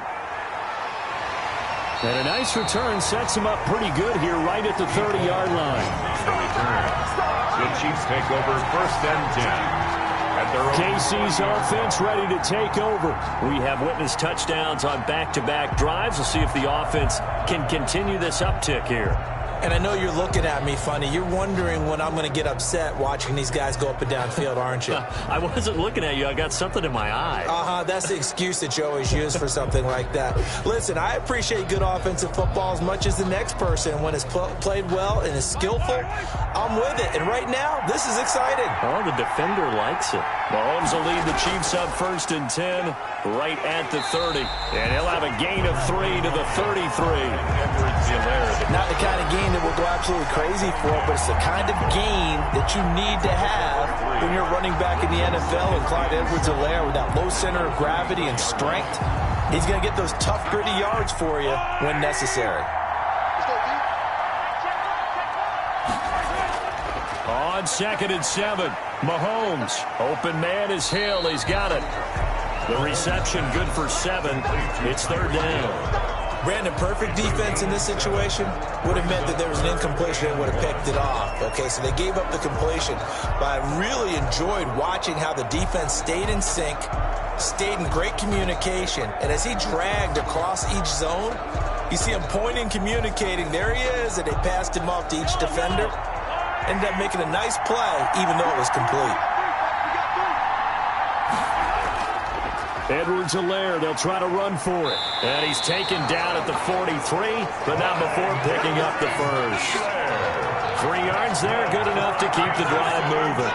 And a nice return sets him up pretty good here right at the 30-yard line. The return. The Chiefs take over 1st and 10. KC's offense ready to take over. We have witnessed touchdowns on back-to-back drives. We'll see if the offense can continue this uptick here. And I know you're looking at me funny. You're wondering when I'm going to get upset watching these guys go up and down field, aren't you? I wasn't looking at you. I got something in my eye. That's the excuse that you always use for something like that. Listen, I appreciate good offensive football as much as the next person. When it's played well and is skillful, I'm with it. And right now, this is exciting. Oh, the defender likes it. Mahomes will lead the Chiefs up 1st and 10 right at the 30. And he'll have a gain of 3 to the 33. Not the kind of gain that will go absolutely crazy for, but it's the kind of gain that you need to have when you're running back in the NFL. And Clyde Edwards-Helaire, with that low center of gravity and strength, he's going to get those tough, gritty yards for you when necessary. On 2nd and 7, Mahomes. Open man is Hill. He's got it. The reception good for 7. It's 3rd down. Brandon, perfect defense in this situation would have meant that there was an incompletion and would have picked it off. Okay, so they gave up the completion. But I really enjoyed watching how the defense stayed in sync, stayed in great communication. And as he dragged across each zone, you see him pointing, communicating. There he is, and they passed him off to each defender. Ended up making a nice play, even though it was complete. Edwards-Helaire, they'll try to run for it. And he's taken down at the 43, but not before picking up the 1st. 3 yards there, good enough to keep the drive moving.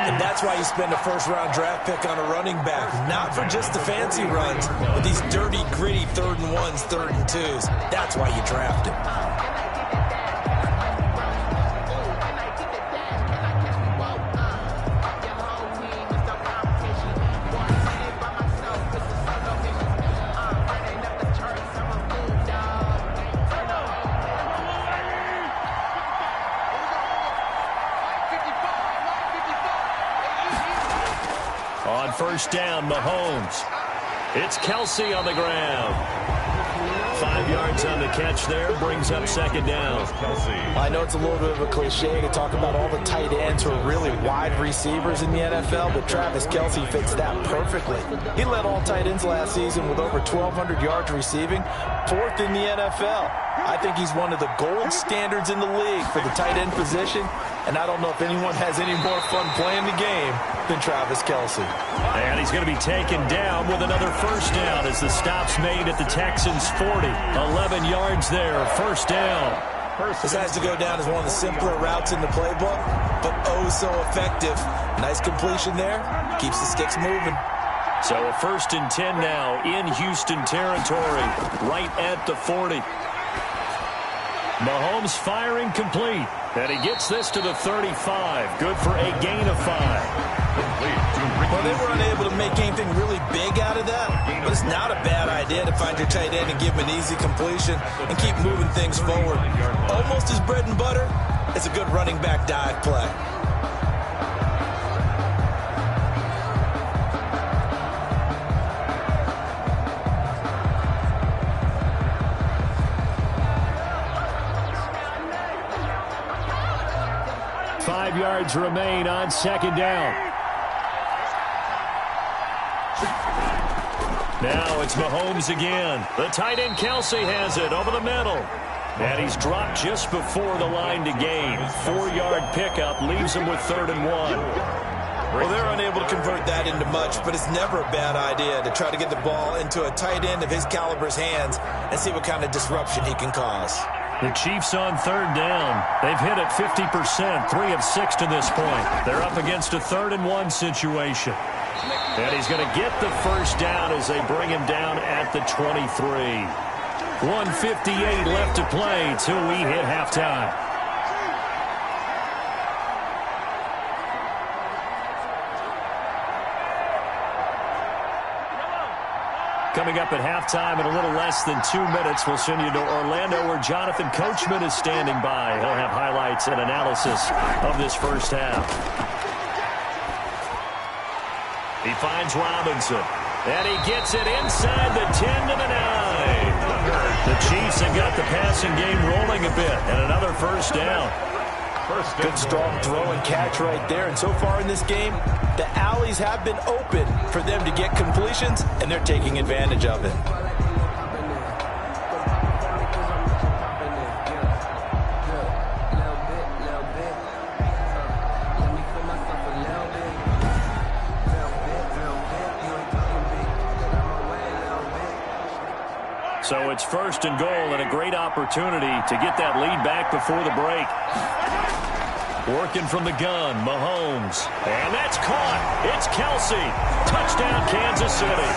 And that's why you spend a first-round draft pick on a running back. Not for just the fancy runs, but these dirty, gritty 3rd and 1s, 3rd and 2s. That's why you draft him. On first down, Mahomes. It's Kelsey on the ground. 5 yards on the catch there, brings up 2nd down. I know it's a little bit of a cliche to talk about all the tight ends who are really wide receivers in the NFL, but Travis Kelsey fits that perfectly. He led all tight ends last season with over 1,200 yards receiving, 4th in the NFL. I think he's one of the gold standards in the league for the tight end position, and I don't know if anyone has any more fun playing the game than Travis Kelsey. And he's going to be taken down with another first down as the stop's made at the Texans' 40. 11 yards there, first down. This has to go down as one of the simpler routes in the playbook, but oh so effective. Nice completion there. Keeps the sticks moving. So a 1st and 10 now in Houston territory, right at the 40. Mahomes firing complete, and he gets this to the 35. Good for a gain of 5. Well, they were unable to make anything really big out of that, but it's not a bad idea to find your tight end and give him an easy completion and keep moving things forward. Almost his bread and butter. It's a good running back dive play. Five yards remain on 2nd down. Now it's Mahomes again. The tight end Kelsey has it over the middle. And he's dropped just before the line to gain. 4-yard pickup leaves him with 3rd and 1. Well, they're unable to convert that into much, but it's never a bad idea to try to get the ball into a tight end of his caliber's hands and see what kind of disruption he can cause. The Chiefs on 3rd down. They've hit it 50%, 3 of 6 to this point. They're up against a 3rd and 1 situation. And he's going to get the first down as they bring him down at the 23. 1:58 left to play till we hit halftime. Coming up at halftime in a little less than 2 minutes, we'll send you to Orlando where Jonathan Coachman is standing by. He'll have highlights and analysis of this first half. He finds Robinson, and he gets it inside the 10 to the 9. The Chiefs have got the passing game rolling a bit, and another first down. Good strong throw and catch right there. And so far in this game, the alleys have been open for them to get completions, and they're taking advantage of it. So it's 1st and goal and a great opportunity to get that lead back before the break. Working from the gun, Mahomes. And that's caught. It's Kelsey. Touchdown, Kansas City.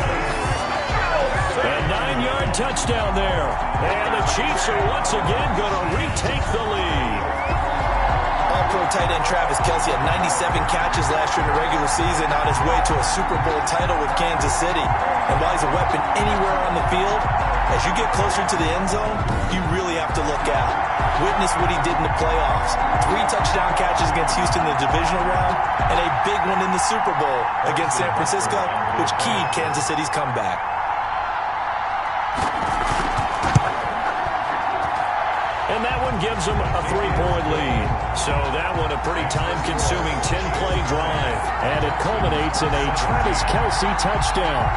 A 9-yard touchdown there. And the Chiefs are once again going to retake the lead. All-pro tight end Travis Kelsey had 97 catches last year in the regular season on his way to a Super Bowl title with Kansas City. And while he's a weapon anywhere on the field, as you get closer to the end zone, you really have to look out. Witness what he did in the playoffs. 3 touchdown catches against Houston in the divisional round, and a big one in the Super Bowl against San Francisco, which keyed Kansas City's comeback. And that one gives them a 3-point lead. So that one a pretty time-consuming 10-play drive. And it culminates in a Travis Kelsey touchdown.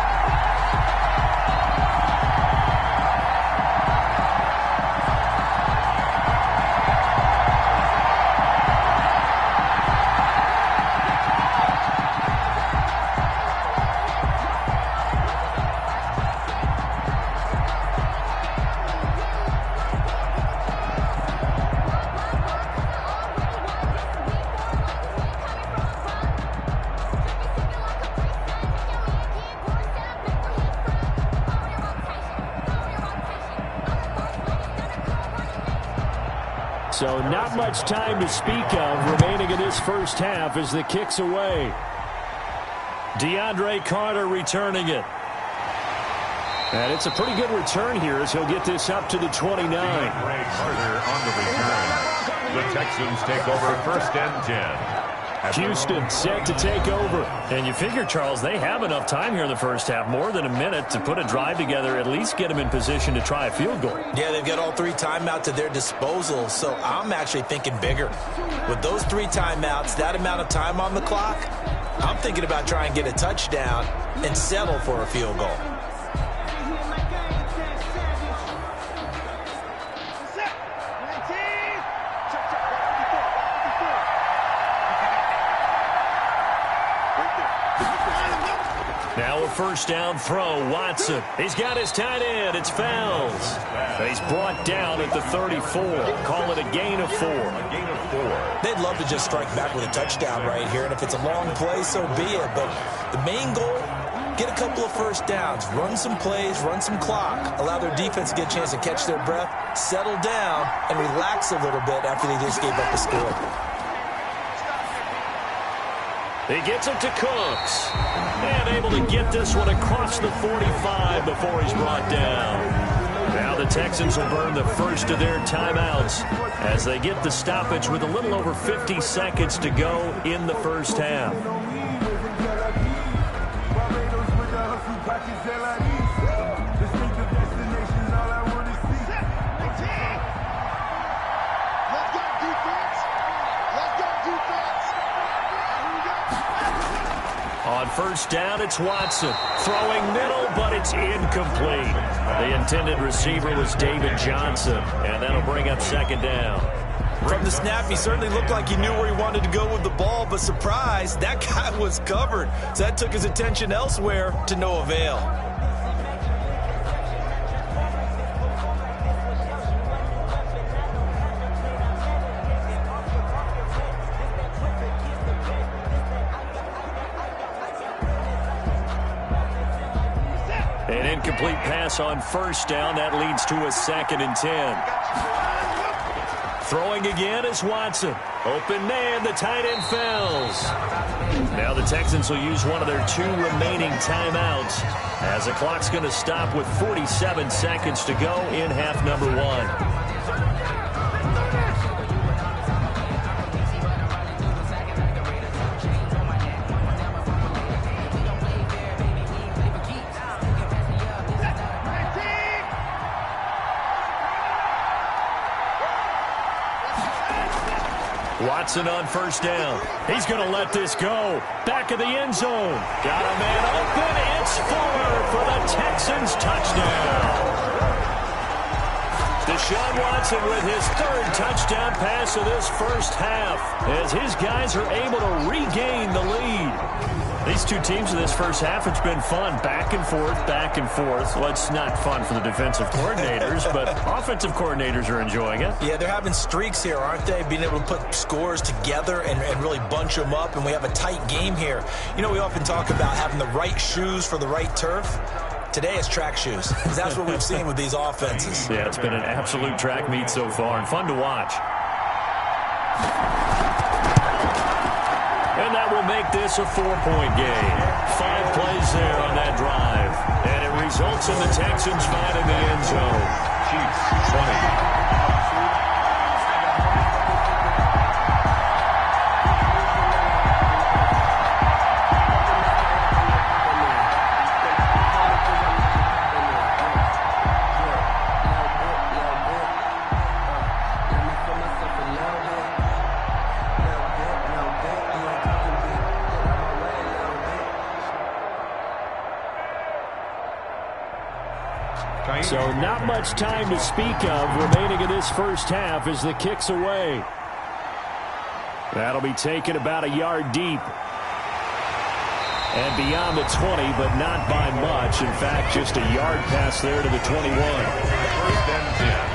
So not much time to speak of remaining in this first half as the kick's away. DeAndre Carter returning it. And it's a pretty good return here as he'll get this up to the 29. DeAndre Carter on the return. The Texans take over 1st and 10. Houston set to take over. And you figure, Charles, they have enough time here in the first half, more than a minute, to put a drive together, at least get them in position to try a field goal. Yeah, they've got all 3 timeouts at their disposal, so I'm actually thinking bigger. With those 3 timeouts, that amount of time on the clock, I'm thinking about trying to get a touchdown and settle for a field goal. Now a first down throw. Watson. He's got his tight end. It's Fells. He's brought down at the 34. Call it a gain of 4. They'd love to just strike back with a touchdown right here, and if it's a long play, so be it. But the main goal, get a couple of first downs, run some plays, run some clock, allow their defense to get a chance to catch their breath, settle down, and relax a little bit after they just gave up the score. He gets it to Cooks. And able to get this one across the 45 before he's brought down. Now the Texans will burn the first of their timeouts as they get the stoppage with a little over 50 seconds to go in the first half. On first down, it's Watson. Throwing middle, but it's incomplete. The intended receiver was David Johnson, and that'll bring up 2nd down. From the snap, he certainly looked like he knew where he wanted to go with the ball, but surprise, that guy was covered. So that took his attention elsewhere to no avail. An incomplete pass on first down. That leads to a 2nd and 10. Throwing again is Watson. Open man, the tight end Fells. Now the Texans will use one of their 2 remaining timeouts as the clock's going to stop with 47 seconds to go in half number 1. Watson on first down. He's going to let this go. Back of the end zone. Got a man open. It's Fuller for the Texans touchdown. Deshaun Watson with his 3rd touchdown pass of this first half as his guys are able to regain the lead. These 2 teams in this first half, it's been fun. Back and forth, back and forth. Well, it's not fun for the defensive coordinators, but offensive coordinators are enjoying it. Yeah, they're having streaks here, aren't they? Being able to put scores together and really bunch them up, and we have a tight game here. You know, we often talk about having the right shoes for the right turf. Today it's track shoes. That's what we've seen with these offenses. Yeah, it's been an absolute track meet so far and fun to watch. And that will make this a 4-point game. 5 plays there on that drive. And it results in the Texans finding the end zone. Chiefs 20. So not much time to speak of remaining in this first half as the kick's away. That'll be taken about a yard deep. And beyond the 20, but not by much. In fact, just a yard pass there to the 21. 1st and 10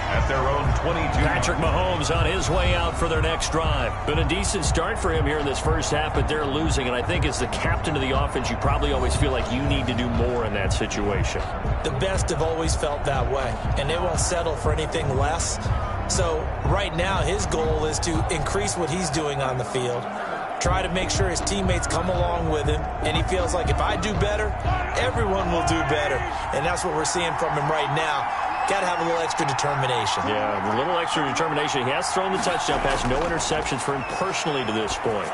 at their own 22. Patrick Mahomes on his way out for their next drive. Been a decent start for him here in this first half, but they're losing. And I think as the captain of the offense, you probably always feel like you need to do more in that situation. The best have always felt that way, and they won't settle for anything less. So right now his goal is to increase what he's doing on the field, try to make sure his teammates come along with him, and he feels like if I do better, everyone will do better. And that's what we're seeing from him right now. Got to have a little extra determination. Yeah, a little extra determination. He has thrown the touchdown pass. No interceptions for him personally to this point.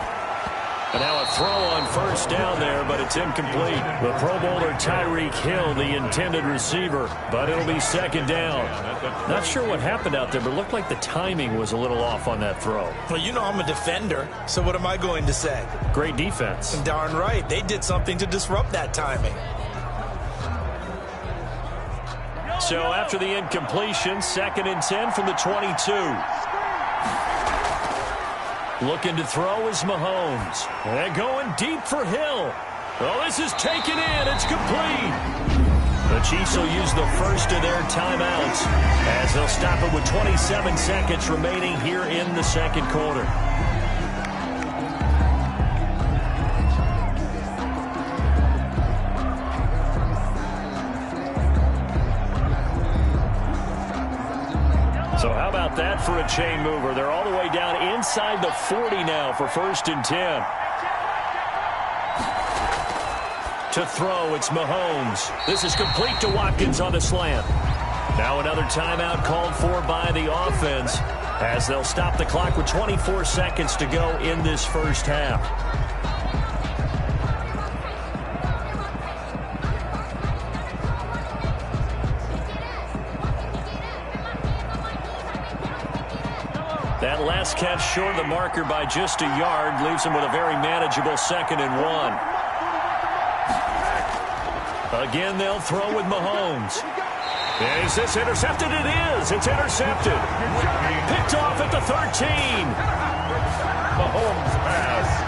And now a throw on first down there, but it's incomplete. The Pro Bowler Tyreek Hill, the intended receiver, but it'll be second down. Not sure what happened out there, but it looked like the timing was a little off on that throw. Well, you know I'm a defender, so what am I going to say? Great defense. Darn right. They did something to disrupt that timing. So after the incompletion, 2nd and 10 from the 22. Looking to throw is Mahomes. And going deep for Hill. Oh, this is taken in. It's complete. The Chiefs will use the first of their timeouts as they'll stop it with 27 seconds remaining here in the second quarter. So how about that for a chain mover? They're all the way down inside the 40 now for 1st and 10. To throw, it's Mahomes. This is complete to Watkins on the slant. Now another timeout called for by the offense as they'll stop the clock with 24 seconds to go in this first half. That last catch short of the marker by just a yard leaves him with a very manageable 2nd and 1. Again, they'll throw with Mahomes. Is this intercepted? It is. It's intercepted. Picked off at the 13. Mahomes pass.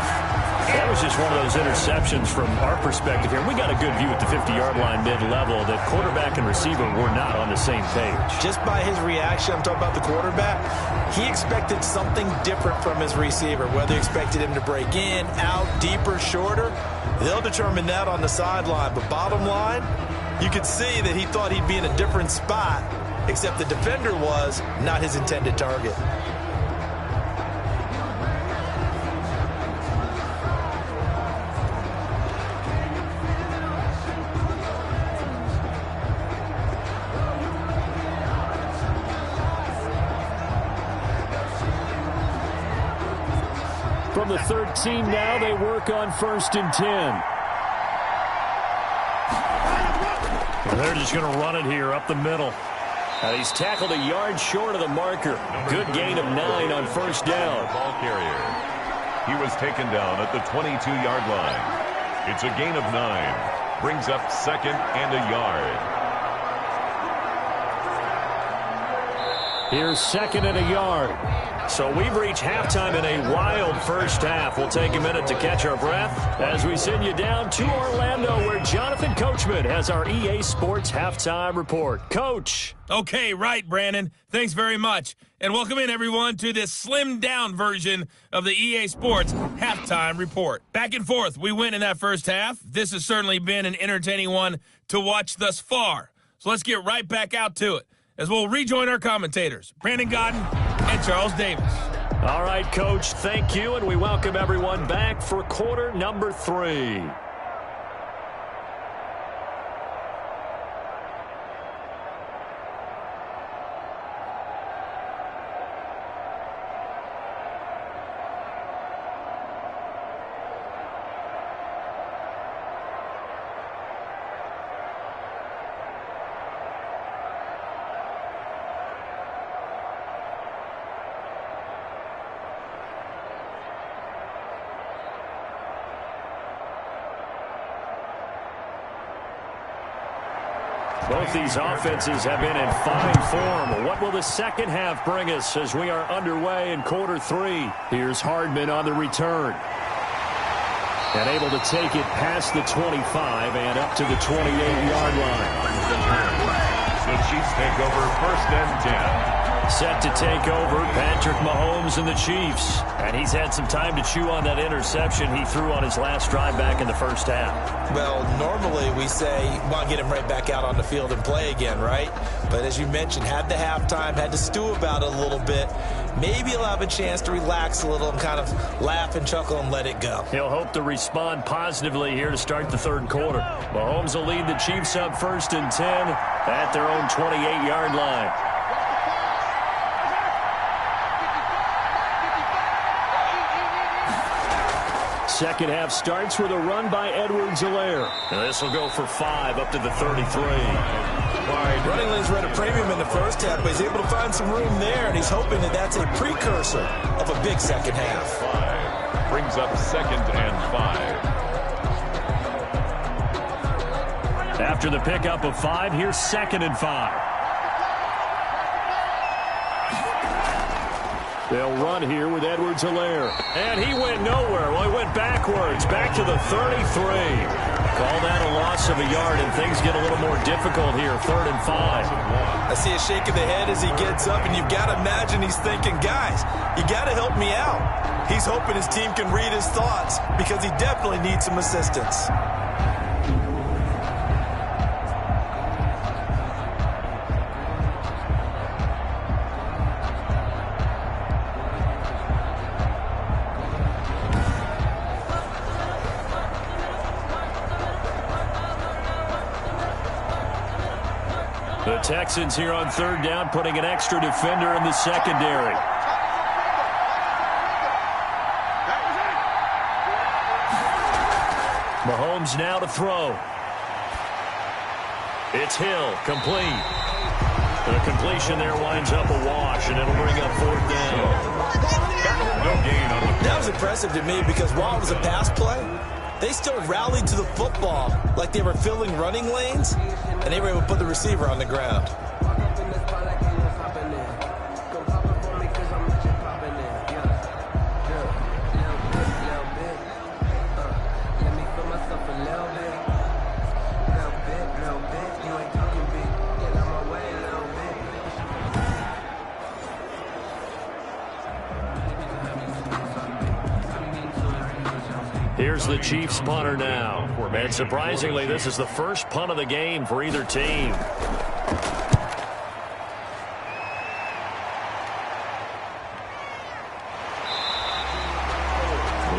That was just one of those interceptions from our perspective here. We got a good view at the 50-yard line mid-level that quarterback and receiver were not on the same page. Just by his reaction, I'm talking about the quarterback, he expected something different from his receiver, whether he expected him to break in, out, deeper, shorter. They'll determine that on the sideline. But bottom line, you could see that he thought he'd be in a different spot, except the defender was not his intended target. From the 13 now, they work on 1st and 10. And they're just going to run it here up the middle. He's tackled a yard short of the marker. Good gain of 9 on first down. Ball carrier. He was taken down at the 22-yard line. It's a gain of 9. Brings up 2nd and a yard. Here's 2nd and a yard. So we've reached halftime in a wild first half. We'll take a minute to catch our breath as we send you down to Orlando where Jonathan Coachman has our EA Sports Halftime Report. Coach. Okay, right, Brandon. Thanks very much. And welcome in, everyone, to this slimmed-down version of the EA Sports Halftime Report. Back and forth, we win in that first half. This has certainly been an entertaining one to watch thus far. So let's get right back out to it as we'll rejoin our commentators, Brandon Godden and Charles Davis. All right, Coach, thank you, and we welcome everyone back for quarter number 3. Both these offenses have been in fine form. What will the second half bring us as we are underway in quarter 3? Here's Hardman on the return. And able to take it past the 25 and up to the 28-yard line. The Chiefs take over 1st and 10. Set to take over, Patrick Mahomes and the Chiefs. And he's had some time to chew on that interception he threw on his last drive back in the first half. Well, normally we say, well, get him right back out on the field and play again, right? But as you mentioned, had the halftime, had to stew about it a little bit. Maybe he'll have a chance to relax a little and kind of laugh and chuckle and let it go. He'll hope to respond positively here to start the third quarter. Mahomes will lead the Chiefs up 1st and 10 at their own 28-yard line. Second half starts with a run by Edwards-Helaire. This will go for 5 up to the 33. Running lanes were at a premium in the first half, but he's able to find some room there, and he's hoping that that's a precursor of a big second half. 5 brings up 2nd and 5. After the pickup of 5, here's 2nd and 5. They'll run here with Edwards-Helaire. And he went nowhere. Well, he went backwards, back to the 33. Call that a loss of a yard, and things get a little more difficult here, 3rd and 5. I see a shake of the head as he gets up, and you've got to imagine he's thinking, guys, you got to help me out. He's hoping his team can read his thoughts because he definitely needs some assistance. The Texans here on 3rd down, putting an extra defender in the secondary. Mahomes now to throw. It's Hill, complete. The completion there winds up a wash, and it'll bring up 4th down. No gain on the play. That was impressive to me because while it was a pass play, they still rallied to the football like they were filling running lanes, and they were able to put the receiver on the ground. Here's the Chiefs punter now. And surprisingly, this is the first punt of the game for either team.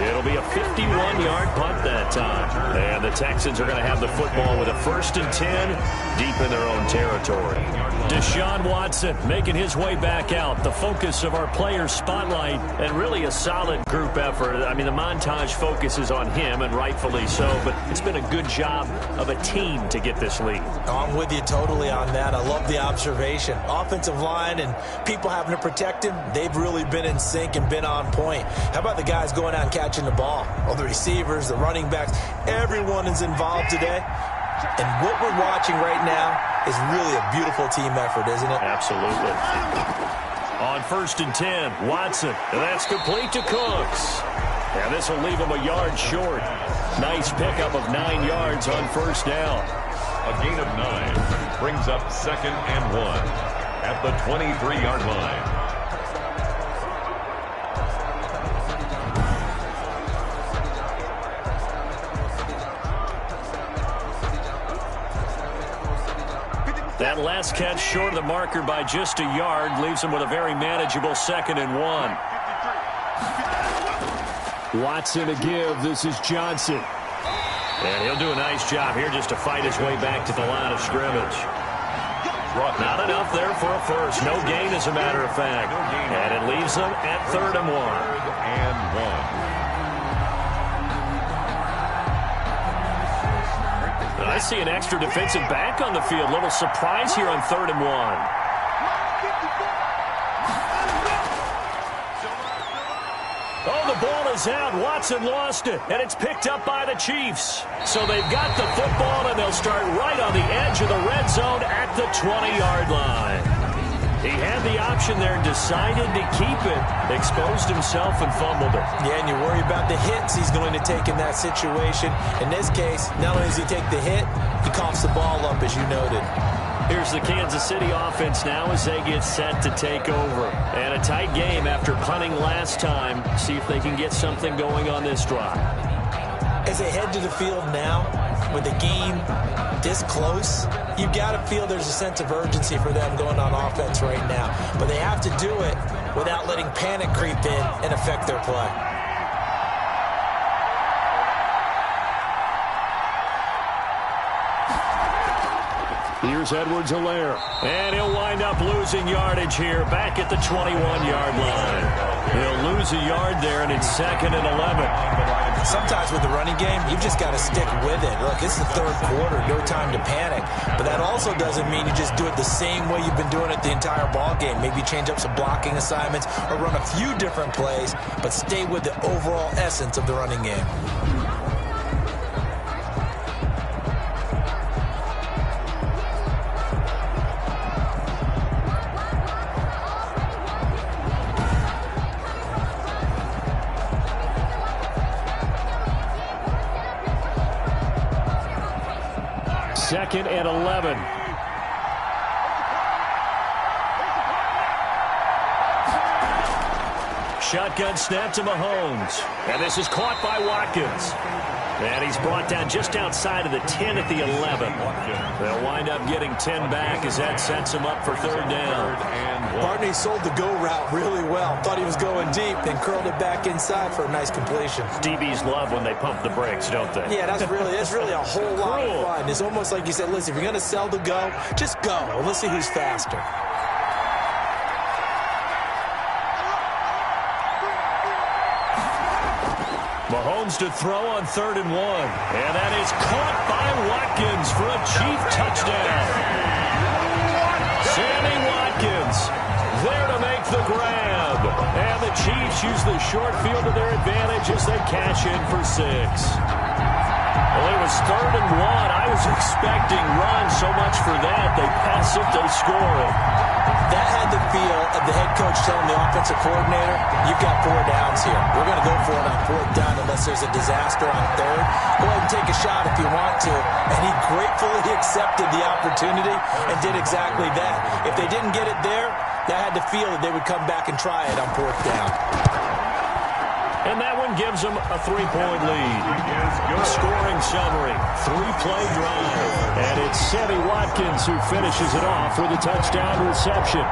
It'll be a 51-yard punt that time. And the Texans are going to have the football with a 1st and 10 deep in their own territory. Deshaun Watson making his way back out. The focus of our players' spotlight, and really a solid group effort. I mean, the montage focuses on him, and rightfully so, but it's been a good job of a team to get this lead. I'm with you totally on that. I love the observation. Offensive line and people having to protect him, they've really been in sync and been on point. How about the guys going out and catching the ball? Well, the receivers, the running backs, everyone is involved today. And what we're watching right now is really a beautiful team effort, isn't it? Absolutely. On 1st and 10, Watson. And that's complete to Cooks. And this will leave him a yard short. Nice pickup of 9 yards on 1st down. A gain of 9 brings up 2nd and 1 at the 23-yard line. That last catch short of the marker by just a yard leaves him with a very manageable 2nd and 1. Watson to give. This is Johnson. And he'll do a nice job here just to fight his way back to the line of scrimmage. Not enough there for a first. No gain, as a matter of fact. And it leaves them at 3rd and 1. I see an extra defensive back on the field. Little surprise here on 3rd and 1. Oh, the ball is out. Watson lost it, and it's picked up by the Chiefs. So they've got the football, and they'll start right on the edge of the red zone at the 20-yard line. He had the option there, decided to keep it, exposed himself and fumbled it. Yeah, and you worry about the hits he's going to take in that situation. In this case, not only does he take the hit, he coughs the ball up, as you noted. Here's the Kansas City offense now as they get set to take over. And a tight game after punting last time. See if they can get something going on this drive. As they head to the field now, with the game this close, you've got to feel there's a sense of urgency for them going on offense right now. But they have to do it without letting panic creep in and affect their play. Here's Edwards-Helaire. And he'll wind up losing yardage here back at the 21-yard line. He'll lose a yard there, and it's 2nd and 11. Sometimes with the running game, you've just got to stick with it. Look, it's the third quarter, no time to panic. But that also doesn't mean you just do it the same way you've been doing it the entire ball game. Maybe change up some blocking assignments or run a few different plays, but stay with the overall essence of the running game. Second and 11. Shotgun snap to Mahomes. And this is caught by Watkins. And he's brought down just outside of the 10 at the 11. They'll wind up getting 10 back as that sets him up for 3rd down. Barney sold the go route really well. Thought he was going deep, then curled it back inside for a nice completion. DBs love when they pump the brakes, don't they? Yeah, that's really a whole lot of fun. It's almost like you said, listen, if you're going to sell the go, just go. And let's see who's faster. Mahomes to throw on 3rd and 1. And that is caught by Watkins for a Chief touchdown. Sammy Watkins there to make the grab. And the Chiefs use the short field to their advantage as they cash in for 6. Well, it was 3rd and 1. I was expecting run so much for that. They pass it, they score it. That had the feel of the head coach telling the offensive coordinator, you've got 4 downs here. We're going to go for it on 4th down unless there's a disaster on 3rd. Go ahead and take a shot if you want to. And he gratefully accepted the opportunity and did exactly that. If they didn't get it there, that had the feel that they would come back and try it on 4th down. And that one gives them a 3-point lead. Scoring summary, 3-play drive. And it's Sammy Watkins who finishes it off with a touchdown reception.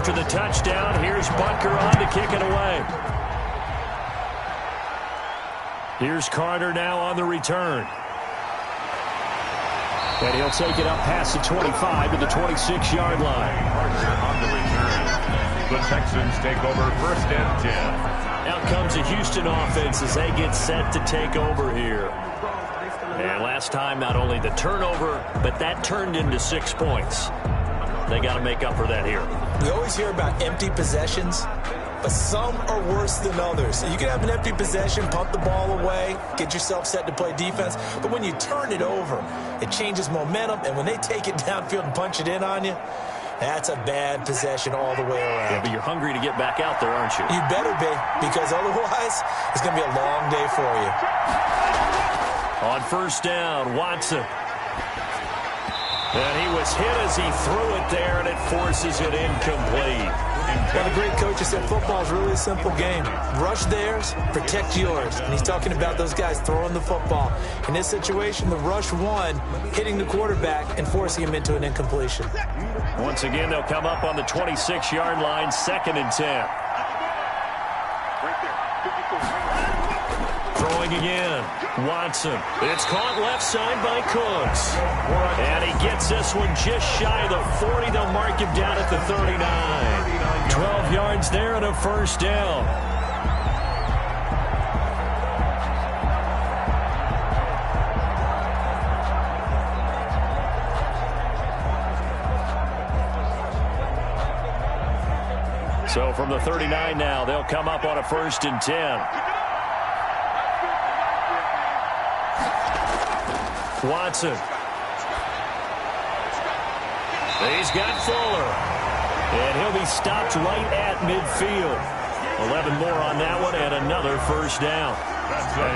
After the touchdown, here's Bunker on to kick it away. Here's Carter now on the return. And he'll take it up past the 25 to the 26-yard line. Carter on the return. The Texans take over 1st and 10. Out comes the Houston offense as they get set to take over here. And last time, not only the turnover, but that turned into 6 points. They got to make up for that here. We always hear about empty possessions, but some are worse than others. You can have an empty possession, pump the ball away, get yourself set to play defense, but when you turn it over, it changes momentum, and when they take it downfield and punch it in on you, that's a bad possession all the way around. Yeah, but you're hungry to get back out there, aren't you? You better be, because otherwise, it's going to be a long day for you. On 1st down, Watson. And he was hit as he threw it there, and it forces it incomplete. Well, the great coach has said football is really a simple game. Rush theirs, protect yours. And he's talking about those guys throwing the football. In this situation, the rush won, hitting the quarterback and forcing him into an incompletion. Once again, they'll come up on the 26-yard line, 2nd and 10. Throwing again. Watson. It's caught left side by Cooks. And he gets this one just shy of the 40. They'll mark him down at the 39. 12 yards there and a 1st down. So from the 39 now, they'll come up on a 1st and 10. Watson. He's got Fuller. And he'll be stopped right at midfield. 11 more on that one and another 1st down.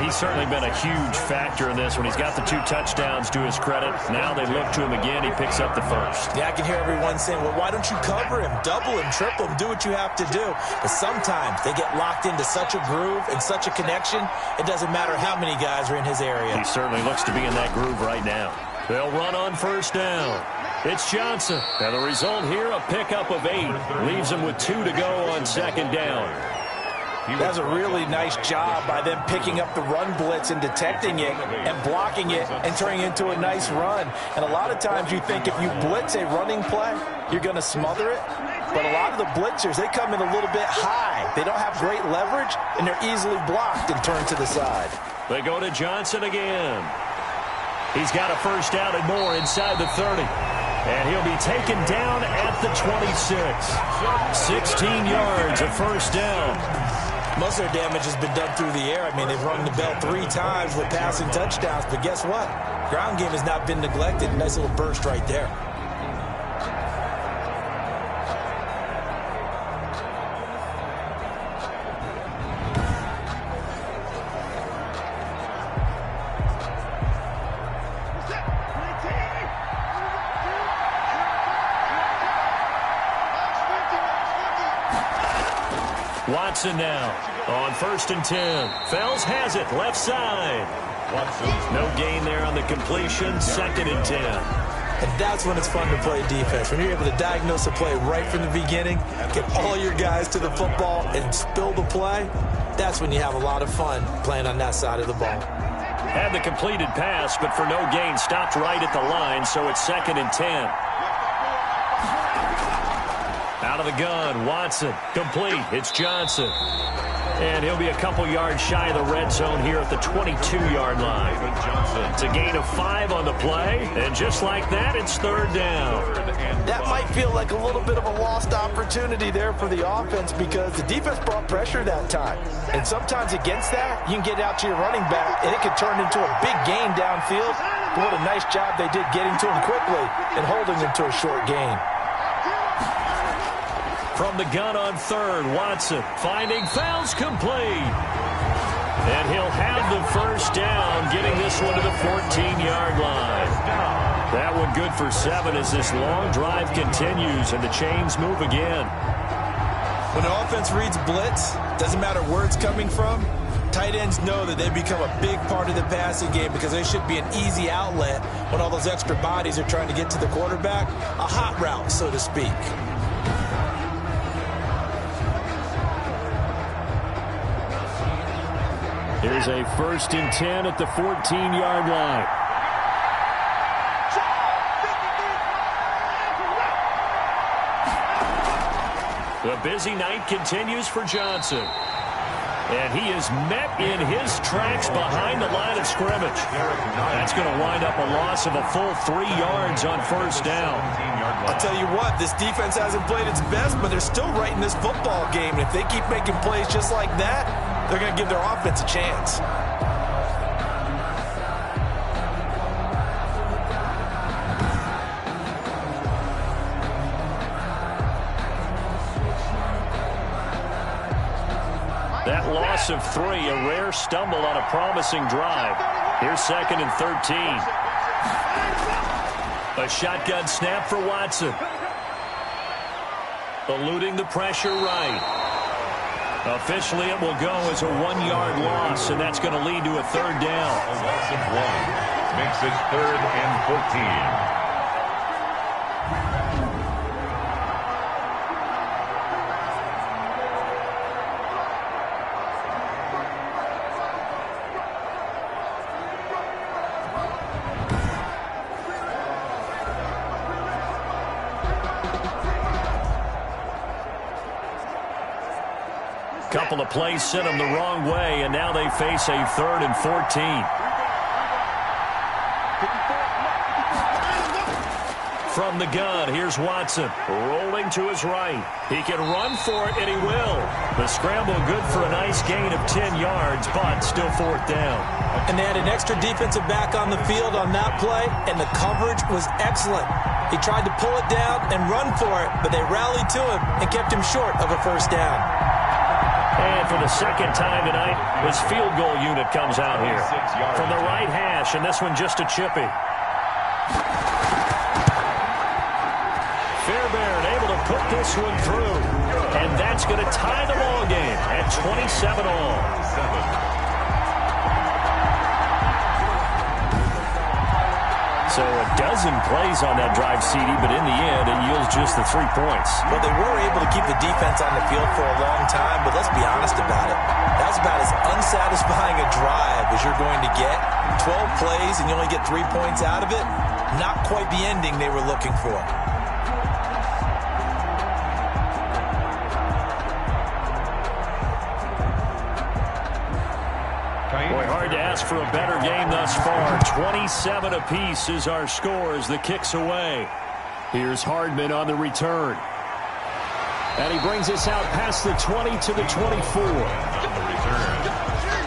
He's certainly been a huge factor in this when he's got the 2 touchdowns to his credit. Now they look to him again. He picks up the 1st. Yeah, I can hear everyone saying, well, why don't you cover him, double him, triple him, do what you have to do. But sometimes they get locked into such a groove and such a connection, it doesn't matter how many guys are in his area. He certainly looks to be in that groove right now. They'll run on 1st down. It's Johnson. And the result here, a pickup of 8. Leaves him with 2 to go on 2nd down. That's a really nice job by them picking up the run blitz and detecting it and blocking it and turning it into a nice run. And a lot of times you think if you blitz a running play, you're going to smother it. But a lot of the blitzers, they come in a little bit high. They don't have great leverage, and they're easily blocked and turned to the side. They go to Johnson again. He's got a 1st down and more inside the 30. And he'll be taken down at the 26. 16 yards, a 1st down. Most of their damage has been done through the air. I mean, they've rung the bell 3 times with passing touchdowns. But guess what? Ground game has not been neglected. Nice little burst right there. Watson now on 1st and 10. Fells has it left side. No gain there on the completion. 2nd and 10. And that's when it's fun to play defense. When you're able to diagnose a play right from the beginning, get all your guys to the football and spill the play, that's when you have a lot of fun playing on that side of the ball. Had the completed pass, but for no gain, stopped right at the line, so it's 2nd and 10. Out of the gun, Watson, complete. It's Johnson. And he'll be a couple yards shy of the red zone here at the 22-yard line. It's a gain of 5 on the play, and just like that, it's 3rd down. That might feel like a little bit of a lost opportunity there for the offense because the defense brought pressure that time. And sometimes against that, you can get out to your running back, and it can turn into a big gain downfield. But what a nice job they did getting to him quickly and holding him to a short gain. From the gun on 3rd, Watson finding Fells complete. And he'll have the 1st down, getting this one to the 14-yard line. That one good for 7 as this long drive continues and the chains move again. When the offense reads blitz, doesn't matter where it's coming from, tight ends know that they become a big part of the passing game because they should be an easy outlet when all those extra bodies are trying to get to the quarterback. A hot route, so to speak. Here's a 1st and 10 at the 14-yard line. The busy night continues for Johnson. And he is met in his tracks behind the line of scrimmage. That's going to wind up a loss of a full 3 yards on 1st down. I'll tell you what, this defense hasn't played its best, but they're still right in this football game. And if they keep making plays just like that, they're going to give their offense a chance. That loss of 3, a rare stumble on a promising drive. Here's 2nd and 13. A shotgun snap for Watson. Eluding the pressure right. Officially, it will go as a 1-yard loss, and that's going to lead to a 3rd down. A loss of 1 makes it 3rd and 14. Couple of plays sent them the wrong way, and now they face a 3rd and 14. From the gun, here's Watson, rolling to his right. He can run for it, and he will. The scramble good for a nice gain of 10 yards, but still fourth down. And they had an extra defensive back on the field on that play, and the coverage was excellent. He tried to pull it down and run for it, but they rallied to him and kept him short of a first down. And for the second time tonight, his field goal unit comes out here. From the right hash, and this one just a chippy. Fairbairn able to put this one through. And that's going to tie the ball game at 27 all. So a dozen plays on that drive, CD, but in the end, it yields just the 3 points. Well, they were able to keep the defense on the field for a long time, but let's be honest about it. That's about as unsatisfying a drive as you're going to get. 12 plays and you only get 3 points out of it. Not quite the ending they were looking for. Boy, hard to ask for a better game thus far. 27 apiece is our score as the kick's away. Here's Hardman on the return. And he brings us out past the 20 to the 24. On the return,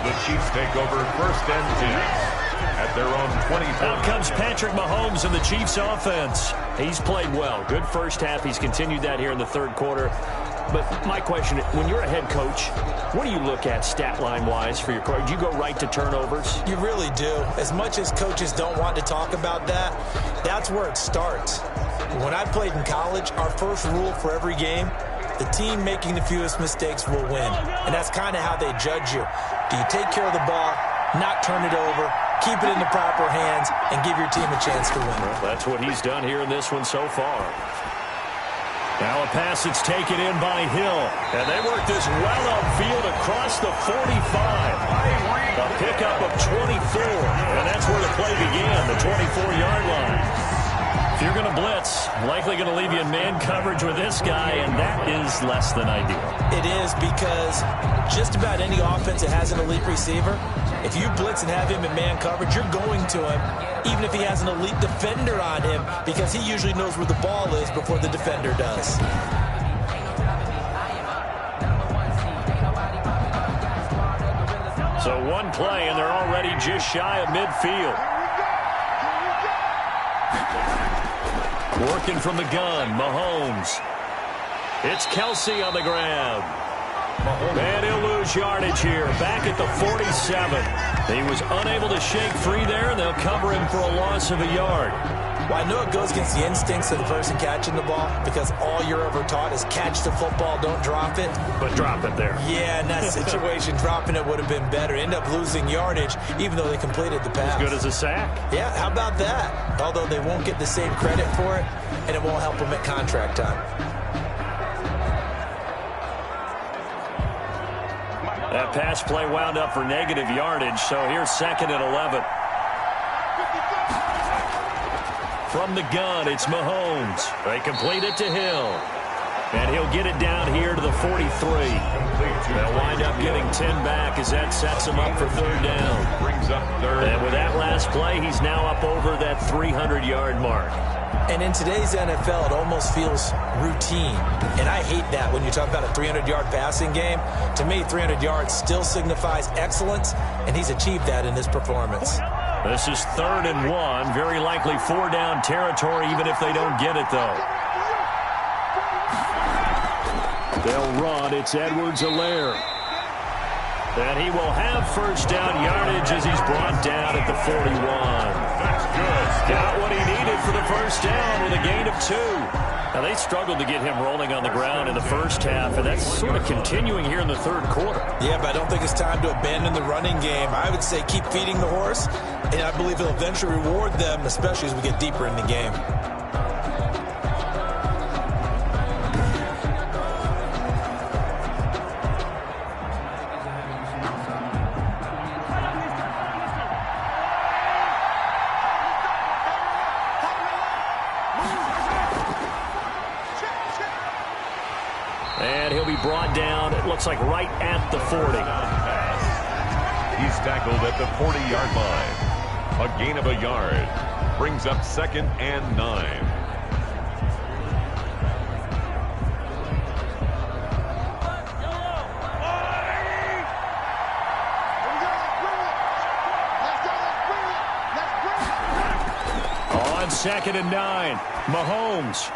the Chiefs take over first and 10 at their own 24. Out comes Patrick Mahomes in the Chiefs offense. He's played well. Good first half. He's continued that here in the third quarter. But my question, when you're a head coach, what do you look at stat line-wise for your coach? Do you go right to turnovers? You really do. As much as coaches don't want to talk about that, that's where it starts. When I played in college, our first rule for every game, the team making the fewest mistakes will win. And that's kind of how they judge you. Do you take care of the ball, not turn it over, keep it in the proper hands, and give your team a chance to win? Well, that's what he's done here in this one so far. Now a pass that's taken in by Hill. And they work this well upfield across the 45. A pickup of 24. And that's where the play began, the 24-yard line. If you're going to blitz, likely going to leave you in man coverage with this guy, and that is less than ideal. It is, because just about any offense that has an elite receiver, if you blitz and have him in man coverage, you're going to him, even if he has an elite defender on him, because he usually knows where the ball is before the defender does. So one play, and they're already just shy of midfield. Working from the gun, Mahomes. It's Kelsey on the ground. And he'll lose yardage here, back at the 47. He was unable to shake free there, and they'll cover him for a loss of a yard. Well, I know it goes against the instincts of the person catching the ball, because all you're ever taught is catch the football, don't drop it. But drop it there. Yeah, in that situation, dropping it would have been better. End up losing yardage, even though they completed the pass. As good as a sack. Yeah, how about that? Although they won't get the same credit for it, and it won't help them at contract time. That pass play wound up for negative yardage, so here's 2nd and 11. From the gun, it's Mahomes. They complete it to Hill. And he'll get it down here to the 43. They'll wind up getting 10 back as that sets him up for third down. Brings up third. And with that last play, he's now up over that 300-yard mark. And in today's NFL, it almost feels routine. And I hate that when you talk about a 300-yard passing game. To me, 300 yards still signifies excellence, and he's achieved that in this performance. This is 3rd and 1. Very likely 4-down territory, even if they don't get it, though. They'll run. It's Edwards-Helaire. And he will have first down yardage as he's brought down at the 41. That's good. Got what he needed for the first down with a gain of 2. Now, they struggled to get him rolling on the ground in the first half, and that's sort of continuing here in the third quarter. Yeah, but I don't think it's time to abandon the running game. I would say keep feeding the horse, and I believe it'll eventually reward them, especially as we get deeper in the game. And he'll be brought down, it looks like right at the 40. He's tackled at the 40-yard line. A gain of a yard. Brings up 2nd and 9. 2nd and 9. Mahomes.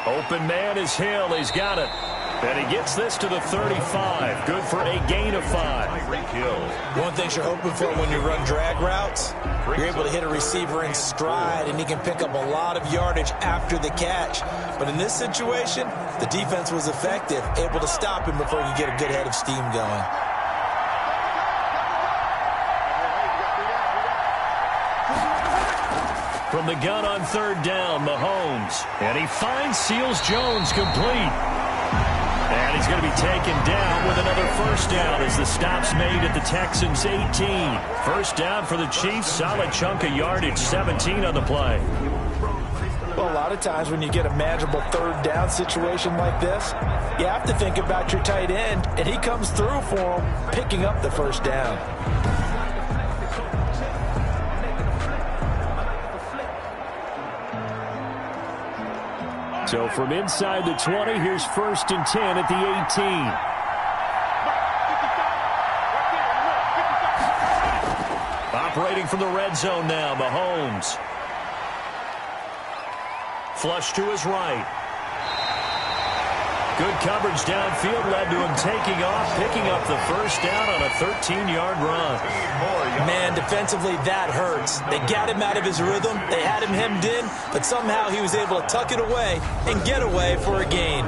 Open man is Hill. He's got it. And he gets this to the 35. Good for a gain of 5. One thing you're hoping for when you run drag routes, you're able to hit a receiver in stride, and he can pick up a lot of yardage after the catch. But in this situation, the defense was effective, able to stop him before he could get a good head of steam going. From the gun on 3rd down, Mahomes. And he finds Seals-Jones complete. And he's going to be taken down with another 1st down as the stop's made at the Texans' 18. 1st down for the Chiefs. Solid chunk of yardage, 17 on the play. Well, a lot of times when you get a manageable 3rd down situation like this, you have to think about your tight end, and he comes through for him, picking up the 1st down. So from inside the 20, here's 1st and 10 at the 18. Operating from the red zone now, Mahomes. Flush to his right. Good coverage downfield led to him taking off, picking up the 1st down on a 13-yard run. Man, defensively, that hurts. They got him out of his rhythm. They had him hemmed in, but somehow he was able to tuck it away and get away for a gain.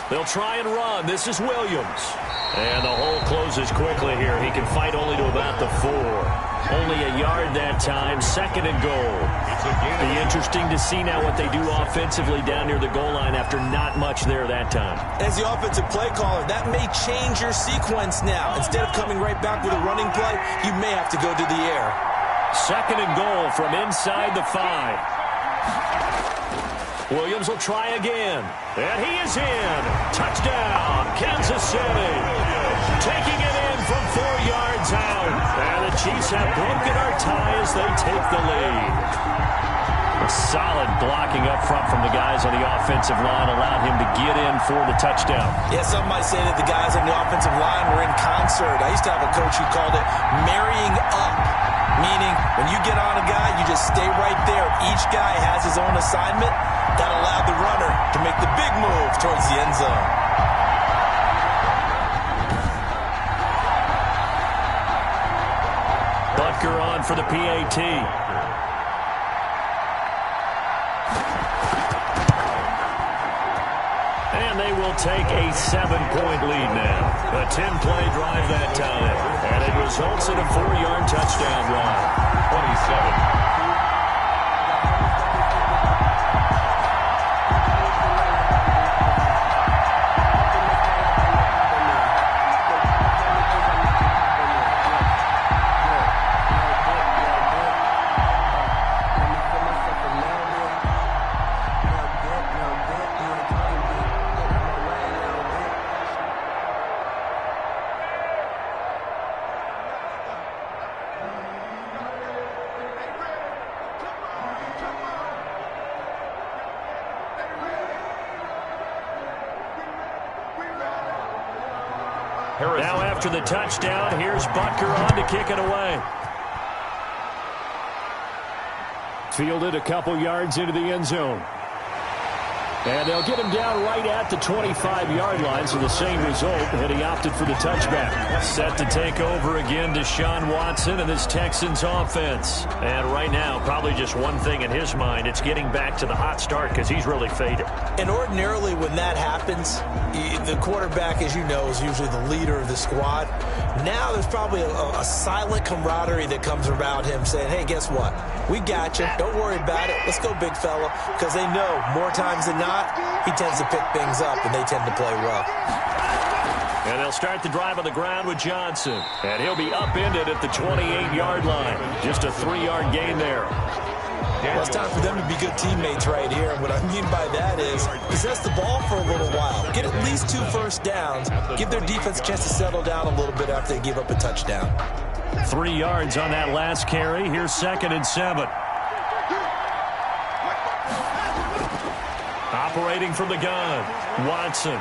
They'll try and run. This is Williams. And the hole closes quickly here. He can fight only to about the 4. Only a yard that time. 2nd and goal. Be interesting to see now what they do offensively down near the goal line after not much there that time. As the offensive play caller, that may change your sequence now. Instead of coming right back with a running play, you may have to go to the air. 2nd and goal from inside the 5. Williams will try again. And he is in. Touchdown, Kansas City. Taking it in from 4 yards out. And the Chiefs have broken our tie as they take the lead. A solid blocking up front from the guys on the offensive line allowed him to get in for the touchdown. Yeah, some might say that the guys on the offensive line were in concert. I used to have a coach who called it marrying up, meaning when you get on a guy, you just stay right there. Each guy has his own assignment. That allowed the runner to make the big move towards the end zone. Butker on for the PAT. And they will take a 7-point lead now. A 10-play drive that time. And it results in a 4-yard touchdown run. 27. Now after the touchdown, here's Butker on to kick it away. Fielded a couple yards into the end zone. And they'll get him down right at the 25-yard line, so the same result, and he opted for the touchback. Set to take over again, Deshaun Watson and this Texans offense. And right now, probably just one thing in his mind, it's getting back to the hot start because he's really faded. And ordinarily when that happens, the quarterback, as you know, is usually the leader of the squad. Now there's probably a silent camaraderie that comes around him saying, hey, guess what? We got you. Don't worry about it. Let's go, big fella. Because they know more times than not, he tends to pick things up, and they tend to play well. And they'll start the drive on the ground with Johnson. And he'll be upended at the 28-yard line. Just a 3-yard gain there. Well, it's time for them to be good teammates right here. And what I mean by that is possess the ball for a little while. Get at least 2 first downs. Give their defense a chance to settle down a little bit after they give up a touchdown. 3 yards on that last carry. Here's 2nd and 7. Operating from the gun, Watson.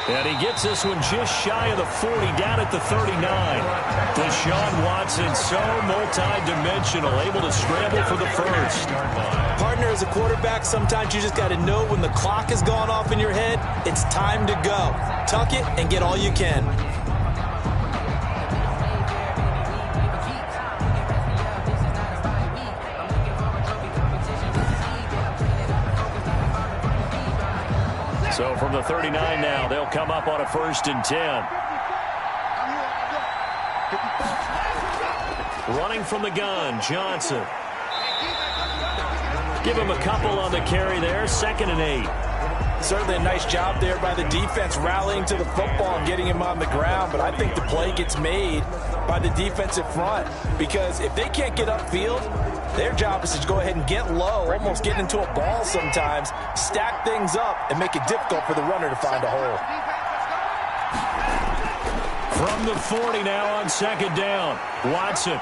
And he gets this one just shy of the 40, down at the 39. Deshaun Watson, so multi-dimensional, able to scramble for the first. Partner, as a quarterback, sometimes you just got to know when the clock has gone off in your head, it's time to go. Tuck it and get all you can. So from the 39 now, they'll come up on a 1st and 10. Running from the gun, Johnson. Give him a couple on the carry there, 2nd and 8. Certainly a nice job there by the defense rallying to the football and getting him on the ground, but I think the play gets made by the defensive front because if they can't get upfield, their job is to go ahead and get low, almost get into a ball sometimes, stack things up, and make it difficult for the runner to find a hole. From the 40 now on 2nd down, Watson.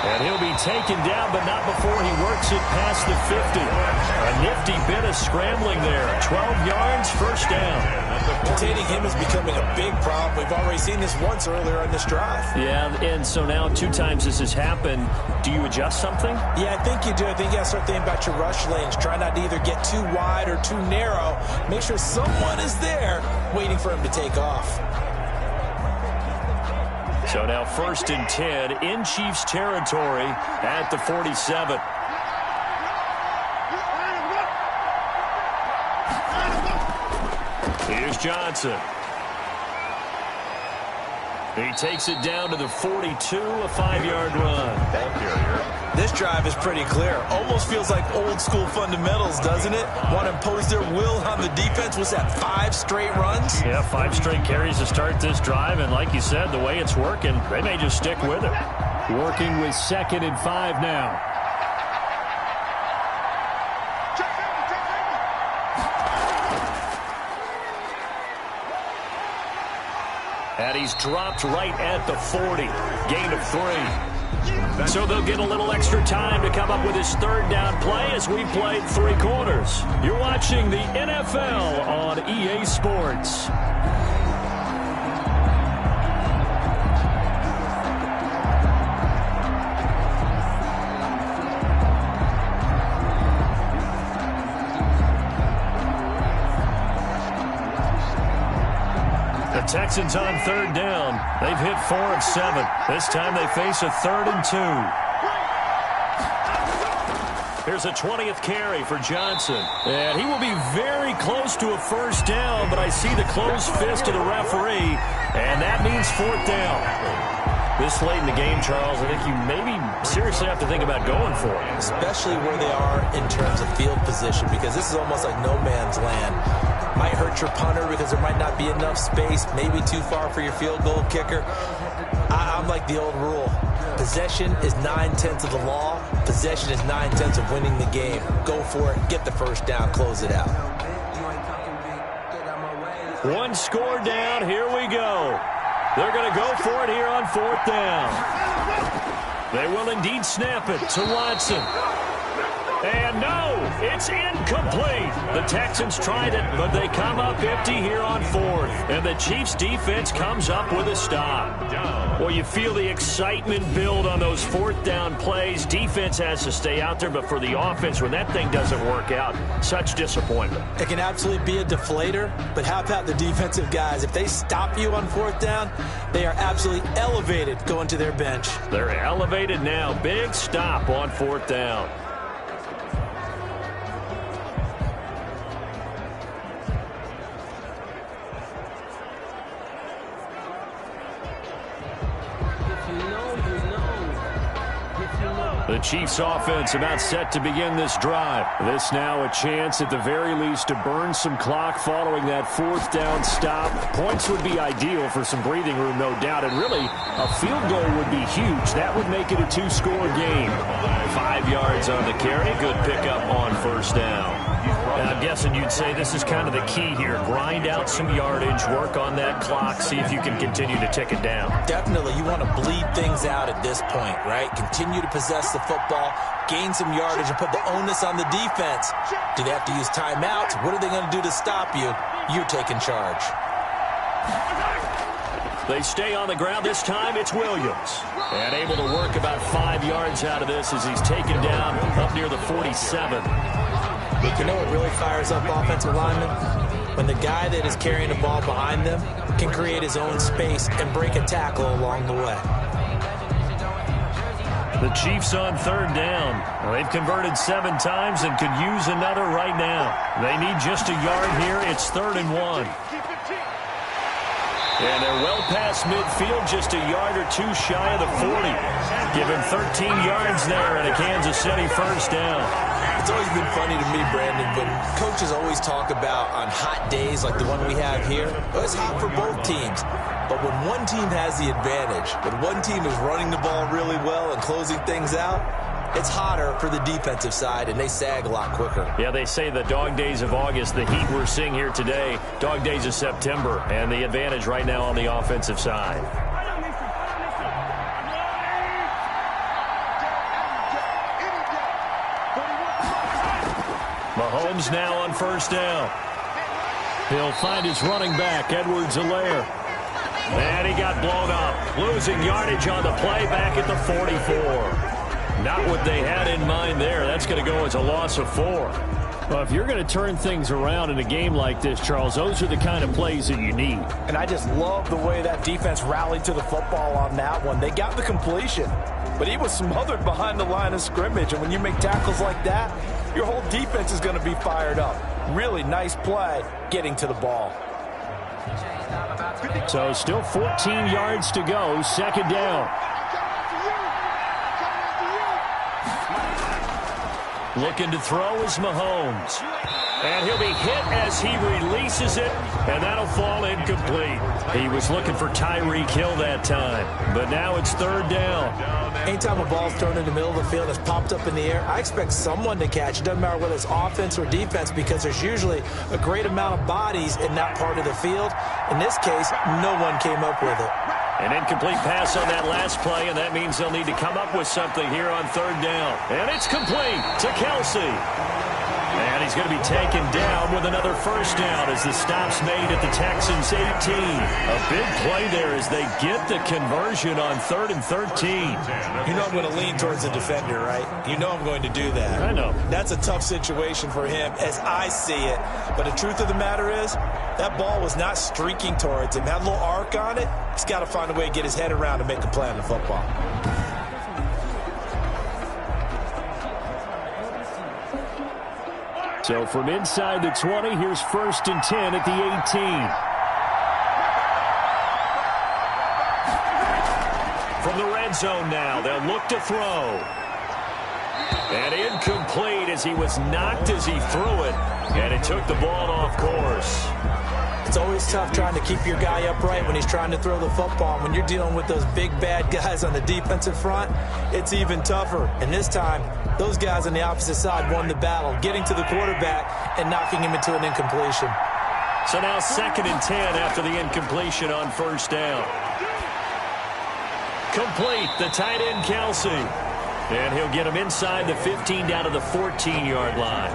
And he'll be taken down, but not before he works it past the 50. A nifty bit of scrambling there. 12 yards, 1st down. Containing him is becoming a big problem. We've already seen this once earlier in this drive. Yeah, and so now 2 times this has happened. Do you adjust something? Yeah, I think you do. I think you got to start thinking about your rush lanes. Try not to either get too wide or too narrow. Make sure someone is there waiting for him to take off. So now 1st and 10 in Chiefs territory at the 47. Here's Johnson. He takes it down to the 42, a 5-yard run. This drive is pretty clear. Almost feels like old school fundamentals, doesn't it? Want to impose their will on the defense. Was that 5 straight runs? Yeah, 5 straight carries to start this drive, and like you said, the way it's working, they may just stick with it. Working with 2nd and 5 now. And he's dropped right at the 40. Gain of 3. So they'll get a little extra time to come up with his 3rd down play as we played 3 quarters. You're watching the NFL on EA Sports. The Texans on 3rd down. They've hit 4 of 7. This time they face a 3rd and 2. Here's a 20th carry for Johnson. And he will be very close to a 1st down, but I see the closed fist of the referee, and that means 4th down. This late in the game, Charles, I think you maybe seriously have to think about going for it. Especially where they are in terms of field position, because this is almost like no man's land. Might hurt your punter because there might not be enough space, maybe too far for your field goal kicker. I'm like the old rule. Possession is 9/10 of the law. Possession is 9/10 of winning the game. Go for it, get the 1st down, close it out. 1 score down, here we go. They're going to go for it here on 4th down. They will indeed snap it to Watson. And no, it's incomplete. The Texans tried it, but they come up empty here on 4th. And the Chiefs defense comes up with a stop. Well, you feel the excitement build on those 4th down plays. Defense has to stay out there, but for the offense, when that thing doesn't work out, such disappointment. It can absolutely be a deflator, but how about the defensive guys? If they stop you on 4th down, they are absolutely elevated going to their bench. They're elevated now. Big stop on 4th down. The Chiefs offense about set to begin this drive. This now a chance at the very least to burn some clock following that 4th down stop. Points would be ideal for some breathing room, no doubt. And really, a field goal would be huge. That would make it a 2-score game. 5 yards on the carry. Good pickup on 1st down. guessing you'd say this is kind of the key here. Grind out some yardage, work on that clock, see if you can continue to tick it down. Definitely, you want to bleed things out at this point, right? Continue to possess the football, gain some yardage, and put the onus on the defense. Do they have to use timeouts? What are they going to do to stop you? You're taking charge. They stay on the ground. This time it's Williams. And able to work about 5 yards out of this as he's taken down up near the 47. You know what really fires up offensive linemen? When the guy that is carrying the ball behind them can create his own space and break a tackle along the way. The Chiefs on 3rd down. Well, they've converted 7 times and could use another right now. They need just a yard here. It's 3rd and 1. And they're well past midfield, just a yard or 2 shy of the 40. Given 13 yards there and a Kansas City first down. It's always been funny to me, Brandon, but coaches always talk about on hot days like the one we have here, it's hot for both teams. But when one team has the advantage, when one team is running the ball really well and closing things out, it's hotter for the defensive side, and they sag a lot quicker. Yeah, they say the dog days of August, the heat we're seeing here today, dog days of September, and the advantage right now on the offensive side. Mahomes now on 1st down. He'll find his running back, Edwards-Helaire. And he got blown up. Losing yardage on the play back at the 44. Not what they had in mind there. That's going to go as a loss of 4. Well, if you're going to turn things around in a game like this, Charles, those are the kind of plays that you need. And I just love the way that defense rallied to the football on that one. They got the completion, but he was smothered behind the line of scrimmage. And when you make tackles like that, your whole defense is going to be fired up. Really nice play getting to the ball. So still 14 yards to go, 2nd down. Looking to throw is Mahomes. And he'll be hit as he releases it, and that'll fall incomplete. He was looking for Tyreek Hill that time, but now it's 3rd down. Anytime a ball's thrown in the middle of the field, it's popped up in the air, I expect someone to catch. It doesn't matter whether it's offense or defense, because there's usually a great amount of bodies in that part of the field. In this case, no one came up with it. An incomplete pass on that last play, and that means they'll need to come up with something here on 3rd down. And it's complete to Kelsey. And he's going to be taken down with another 1st down as the stop's made at the Texans 18. A big play there as they get the conversion on 3rd and 13. You know I'm going to lean towards the defender, right? You know I'm going to do that. I know. That's a tough situation for him as I see it. But the truth of the matter is, that ball was not streaking towards him. Had a little arc on it. He's got to find a way to get his head around and make a play on the football. So from inside the 20, here's 1st and 10 at the 18. From the red zone now, they'll look to throw. And incomplete as he was knocked as he threw it. And it took the ball off course. It's always tough trying to keep your guy upright when he's trying to throw the football. When you're dealing with those big, bad guys on the defensive front, it's even tougher. And this time, those guys on the opposite side won the battle, getting to the quarterback and knocking him into an incompletion. So now 2nd and 10 after the incompletion on 1st down. Complete, the tight end Kelsey. And he'll get him inside the 15 down to the 14-yard line.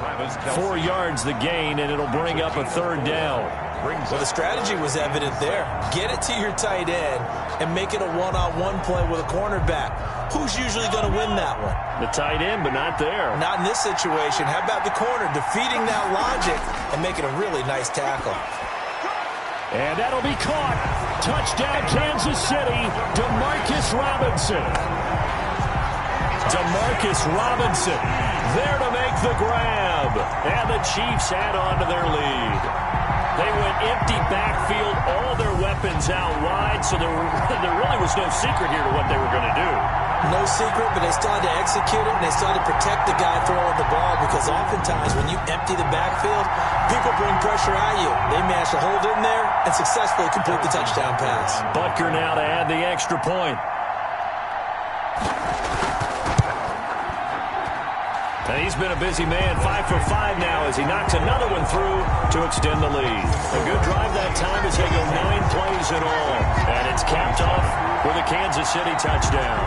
4 yards the gain, and it'll bring up a 3rd down. Well, the strategy was evident there. Get it to your tight end and make it a one-on-one play with a cornerback. Who's usually going to win that one? The tight end, but not there. Not in this situation. How about the corner defeating that logic and making a really nice tackle? And that'll be caught. Touchdown, Kansas City. DeMarcus Robinson. DeMarcus Robinson there to make the grab. And the Chiefs add on to their lead. They went empty backfield, all their weapons out wide, so there really was no secret here to what they were going to do. No secret, but they still had to execute it, and they still had to protect the guy throwing the ball, because oftentimes when you empty the backfield, people bring pressure at you. They managed to hold in there and successfully complete the touchdown pass. Butker now to add the extra point. And he's been a busy man, 5 for 5 now as he knocks another one through to extend the lead. A good drive that time as they go 9 plays in all. And it's capped off with a Kansas City touchdown.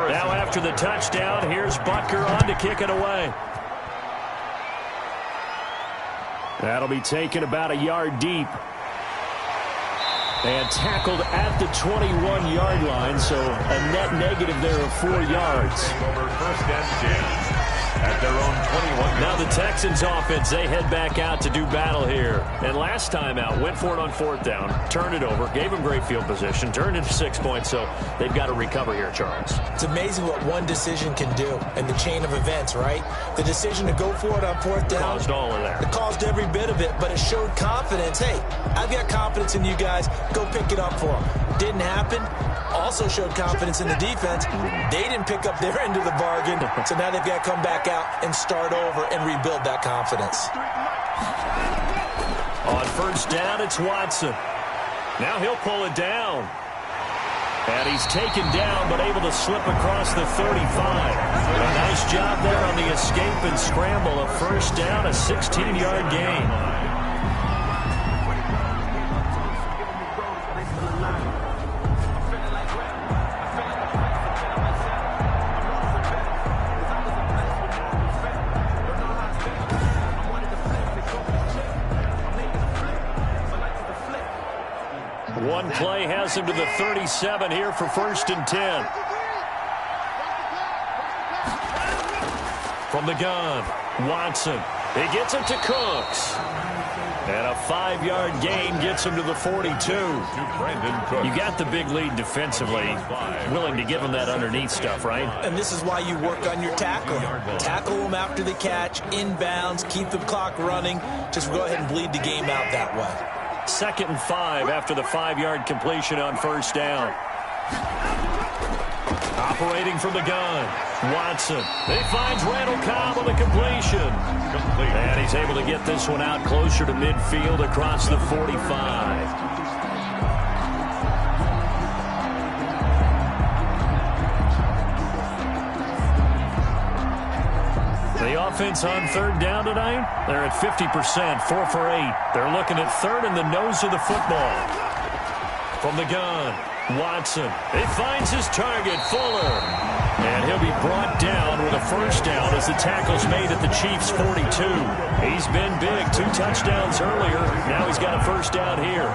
Now after the touchdown, here's Butker on to kick it away. That'll be taken about a yard deep. And tackled at the 21-yard line, so a net negative there of 4 yards. Over first and 10 at their own 21. Now the Texans offense, they head back out to do battle here. And last time out, went for it on 4th down, turned it over, gave them great field position, turned it to 6 points, so they've got to recover here, Charles. It's amazing what one decision can do in the chain of events, right? The decision to go for it on 4th down. Caused all of that. It caused every bit of it, but it showed confidence. Hey, I've got confidence in you guys. Go pick it up for them. Didn't happen. Also showed confidence in the defense. They didn't pick up their end of the bargain, so now they've got to come back out and start over and rebuild that confidence. On 1st down, it's Watson. Now he'll pull it down. And he's taken down, but able to slip across the 35. A nice job there on the escape and scramble. A 1st down, a 16-yard gain. One play has him to the 37 here for 1st and 10. From the gun, Watson. He gets it to Cooks. And a 5-yard gain gets him to the 42. You got the big lead defensively. Willing to give him that underneath stuff, right? And this is why you work on your tackling. Tackle them after the catch, inbounds, keep the clock running. Just go ahead and bleed the game out that way. 2nd and 5 after the 5-yard completion on 1st down. Operating from the gun, Watson. He finds Randall Cobb on the completion. And he's able to get this one out closer to midfield across the 45. The offense on 3rd down tonight, they're at 50%, 4 for 8. They're looking at 3rd in the nose of the football. From the gun, Watson. He finds his target, Fuller. And he'll be brought down with a 1st down as the tackle's made at the Chiefs' 42. He's been big, 2 touchdowns earlier. Now he's got a 1st down here.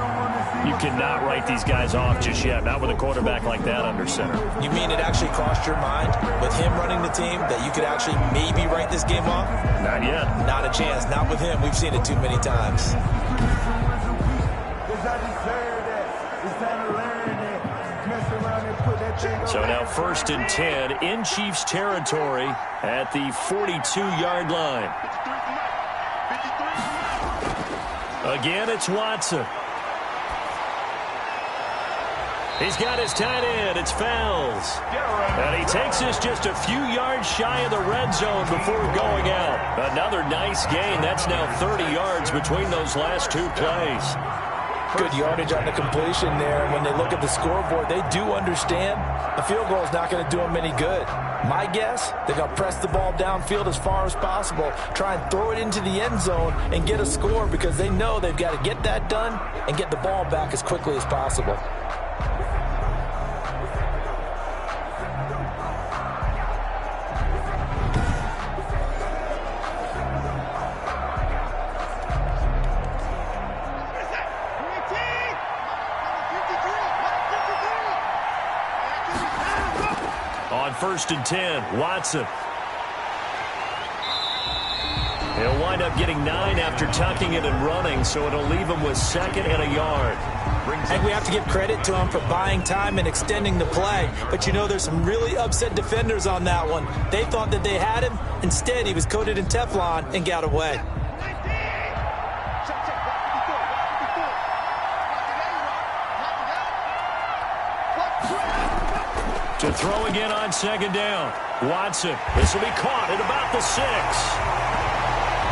You cannot write these guys off just yet, not with a quarterback like that under center. You mean it actually crossed your mind with him running the team that you could actually maybe write this game off? Not yet. Not a chance. Not with him. We've seen it too many times. So now 1st and 10 in Chiefs territory at the 42-yard line. Again, it's Watson. He's got his tight end. It's Fells. And he takes this just a few yards shy of the red zone before going out. Another nice gain. That's now 30 yards between those last 2 plays. Good yardage on the completion there. When they look at the scoreboard, they do understand the field goal is not going to do them any good. My guess, they're going to press the ball downfield as far as possible, try and throw it into the end zone and get a score because they know they've got to get that done and get the ball back as quickly as possible. On 1st and 10, Watson. He'll wind up getting 9 after tucking it and running, so it'll leave him with 2nd and a yard. I think we have to give credit to him for buying time and extending the play. But, you know, there's some really upset defenders on that one. They thought that they had him. Instead, he was coated in Teflon and got away. To throw again on 2nd down. Watson. This will be caught at about the 6.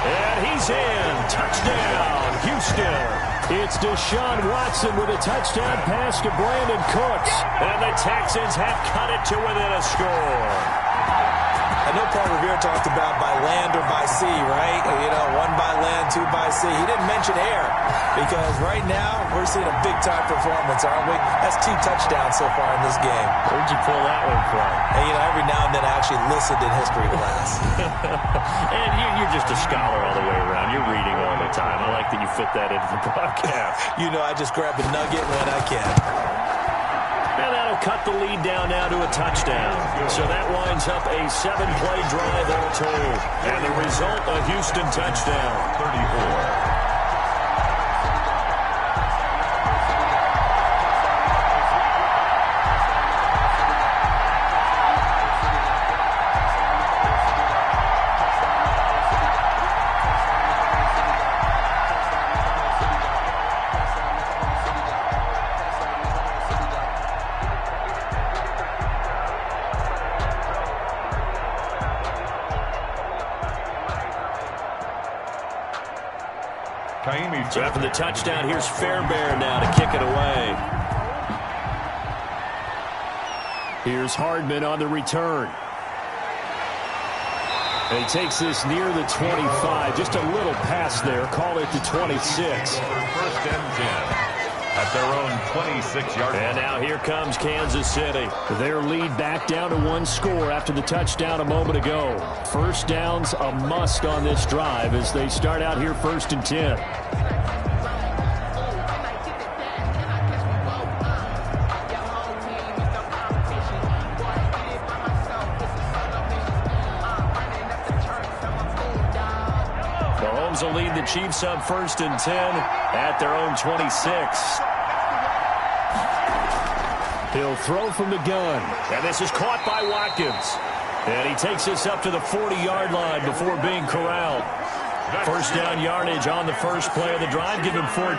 And he's in. Touchdown, Houston. It's Deshaun Watson with a touchdown pass to Brandon Cooks. And the Texans have cut it to within a score. I know Paul Revere talked about by land or by sea, right? You know, 1 by land, 2 by sea. He didn't mention air because right now we're seeing a big-time performance, aren't we? That's 2 touchdowns so far in this game. Where'd you pull that one from? And, you know, every now and then I actually listened in history class. And you're just a scholar all the way around. You're reading all the time. I like that you fit that into the broadcast. You know, I just grab a nugget when I can. And that'll cut the lead down now to a touchdown. So that winds up a 7-play drive all told. And the result, a Houston touchdown. 34. So after the touchdown, here's Fairbairn now to kick it away. Here's Hardman on the return. And he takes this near the 25. Just a little pass there. Call it the 26. 1st and 10. At their own 26-yard line. And now here comes Kansas City. Their lead back down to 1 score after the touchdown a moment ago. 1st down's a must on this drive as they start out here 1st and 10. Mahomes will lead the Chiefs up 1st and 10 at their own 26. He'll throw from the gun. And this is caught by Watkins. And he takes this up to the 40-yard line before being corralled. 1st down yardage on the first play of the drive. Give him 14.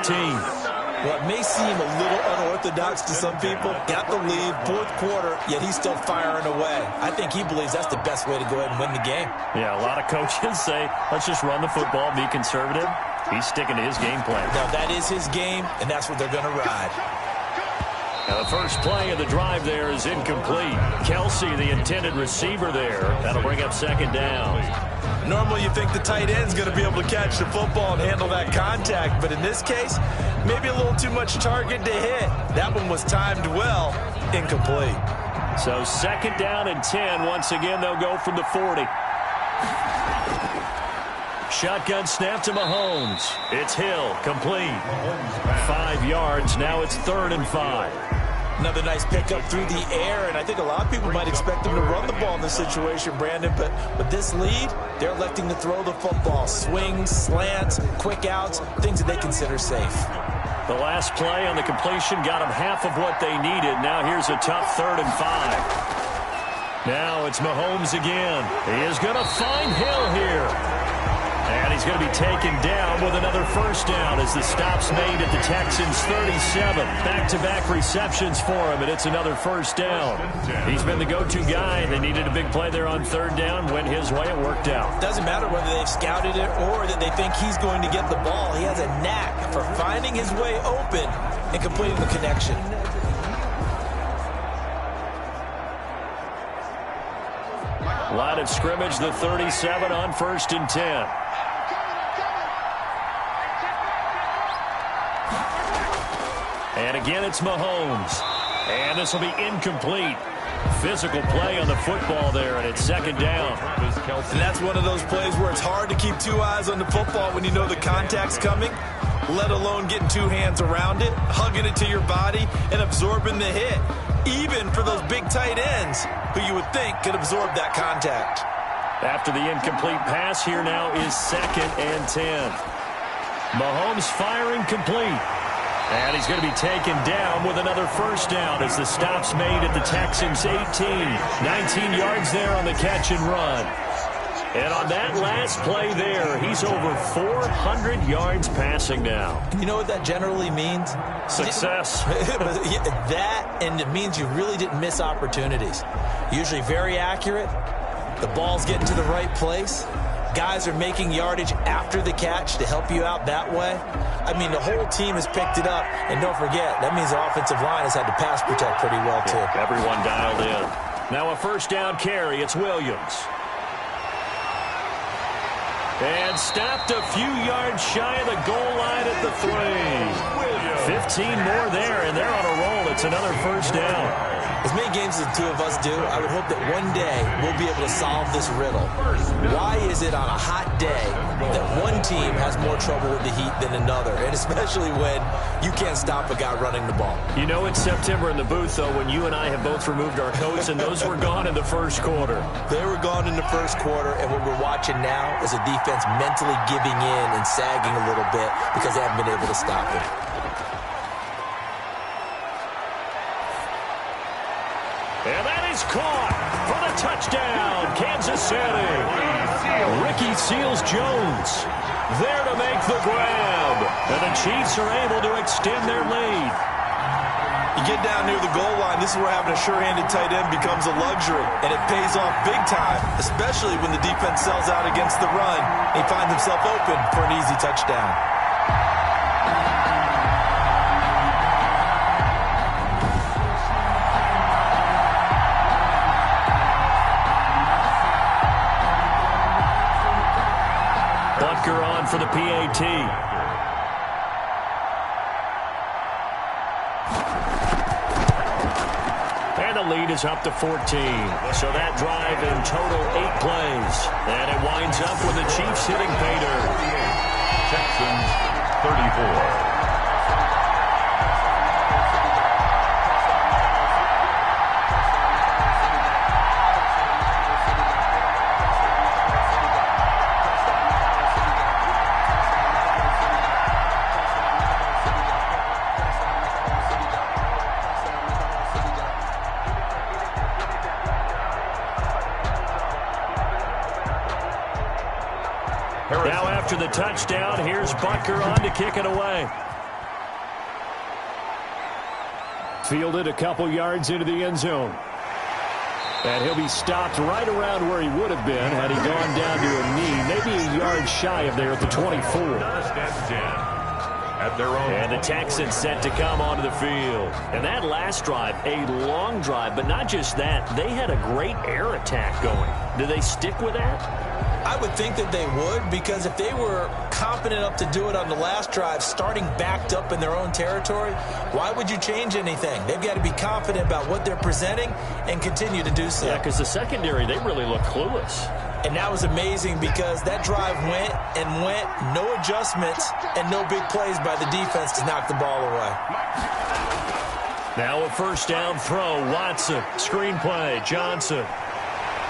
Well, it may seem a little unorthodox to some people. Got the lead, 4th quarter, yet he's still firing away. I think he believes that's the best way to go ahead and win the game. Yeah, a lot of coaches say, let's just run the football, be conservative. He's sticking to his game plan. Now, that is his game, and that's what they're going to ride. Now, the first play of the drive there is incomplete. Kelsey, the intended receiver there. That'll bring up 2nd down. Normally, you think the tight end's going to be able to catch the football and handle that contact, but in this case, maybe a little too much target to hit. That one was timed well, incomplete. So 2nd down and 10. Once again, they'll go from the 40. Shotgun snap to Mahomes. It's Hill, complete. 5 yards. Now it's 3rd and 5. Another nice pickup through the air, and I think a lot of people might expect them to run the ball in this situation, Brandon, but with this lead, they're electing to throw the football. Swings, slants, quick outs, things that they consider safe. The last play on the completion got them half of what they needed. Now here's a tough 3rd and 5. Now it's Mahomes again. He is going to find Hill here. And he's going to be taken down with another 1st down as the stop's made at the Texans' 37. Back-to-back receptions for him, and it's another 1st down. He's been the go-to guy. They needed a big play there on 3rd down. Went his way. It worked out. Doesn't matter whether they've scouted it or that they think he's going to get the ball. He has a knack for finding his way open and completing the connection. Line of scrimmage, the 37 on 1st and 10. And again, it's Mahomes. And this will be incomplete. Physical play on the football there, and it's 2nd down. And that's one of those plays where it's hard to keep 2 eyes on the football when you know the contact's coming, let alone getting 2 hands around it, hugging it to your body, and absorbing the hit. Even for those big tight ends who you would think could absorb that contact. After the incomplete pass, here now is 2nd and 10. Mahomes firing complete. And he's going to be taken down with another first down as the stop's made at the Texans 18. 19 yards there on the catch and run. And on that last play there, he's over 400 yards passing now. You know what that generally means? Success. That, and it means you really didn't miss opportunities. Usually very accurate. The ball's getting to the right place. Guys are making yardage after the catch to help you out that way. I mean, the whole team has picked it up. And don't forget, that means the offensive line has had to pass protect pretty well, too. Yeah, everyone dialed in. Now a first down carry. It's Williams. And stopped a few yards shy of the goal line at the 3. 15 more there, and they're on a roll. It's another first down. As many games as the two of us do, I would hope that one day we'll be able to solve this riddle. Why is it on a hot day that one team has more trouble with the heat than another? And especially when you can't stop a guy running the ball. You know it's September in the booth, though, when you and I have both removed our coats, and those were gone in the first quarter. They were gone in the first quarter, and what we're watching now is a defense mentally giving in and sagging a little bit because they haven't been able to stop it. And that is caught for the touchdown, Kansas City. Ricky Seals-Jones there to make the grab. And the Chiefs are able to extend their lead. You get down near the goal line, this is where having a sure-handed tight end becomes a luxury. And it pays off big time, especially when the defense sells out against the run. And he finds himself open for an easy touchdown. On for the PAT. And the lead is up to 14. So that drive in total 8 plays. And it winds up with the Chiefs hitting pay dirt. Texans 34. Now after the touchdown, here's Butker on to kick it away. Fielded a couple yards into the end zone. And he'll be stopped right around where he would have been had he gone down to a knee, maybe a yard shy of there at the 24. At their own. And the Texans set to come onto the field. And that last drive, a long drive, but not just that. They had a great air attack going. Do they stick with that? I would think that they would, because if they were confident enough to do it on the last drive, starting backed up in their own territory, why would you change anything? They've got to be confident about what they're presenting and continue to do so. Yeah, because the secondary, they really look clueless. And that was amazing because that drive went and went, no adjustments, and no big plays by the defense to knock the ball away. Now a first down throw, Watson, screen play, Johnson.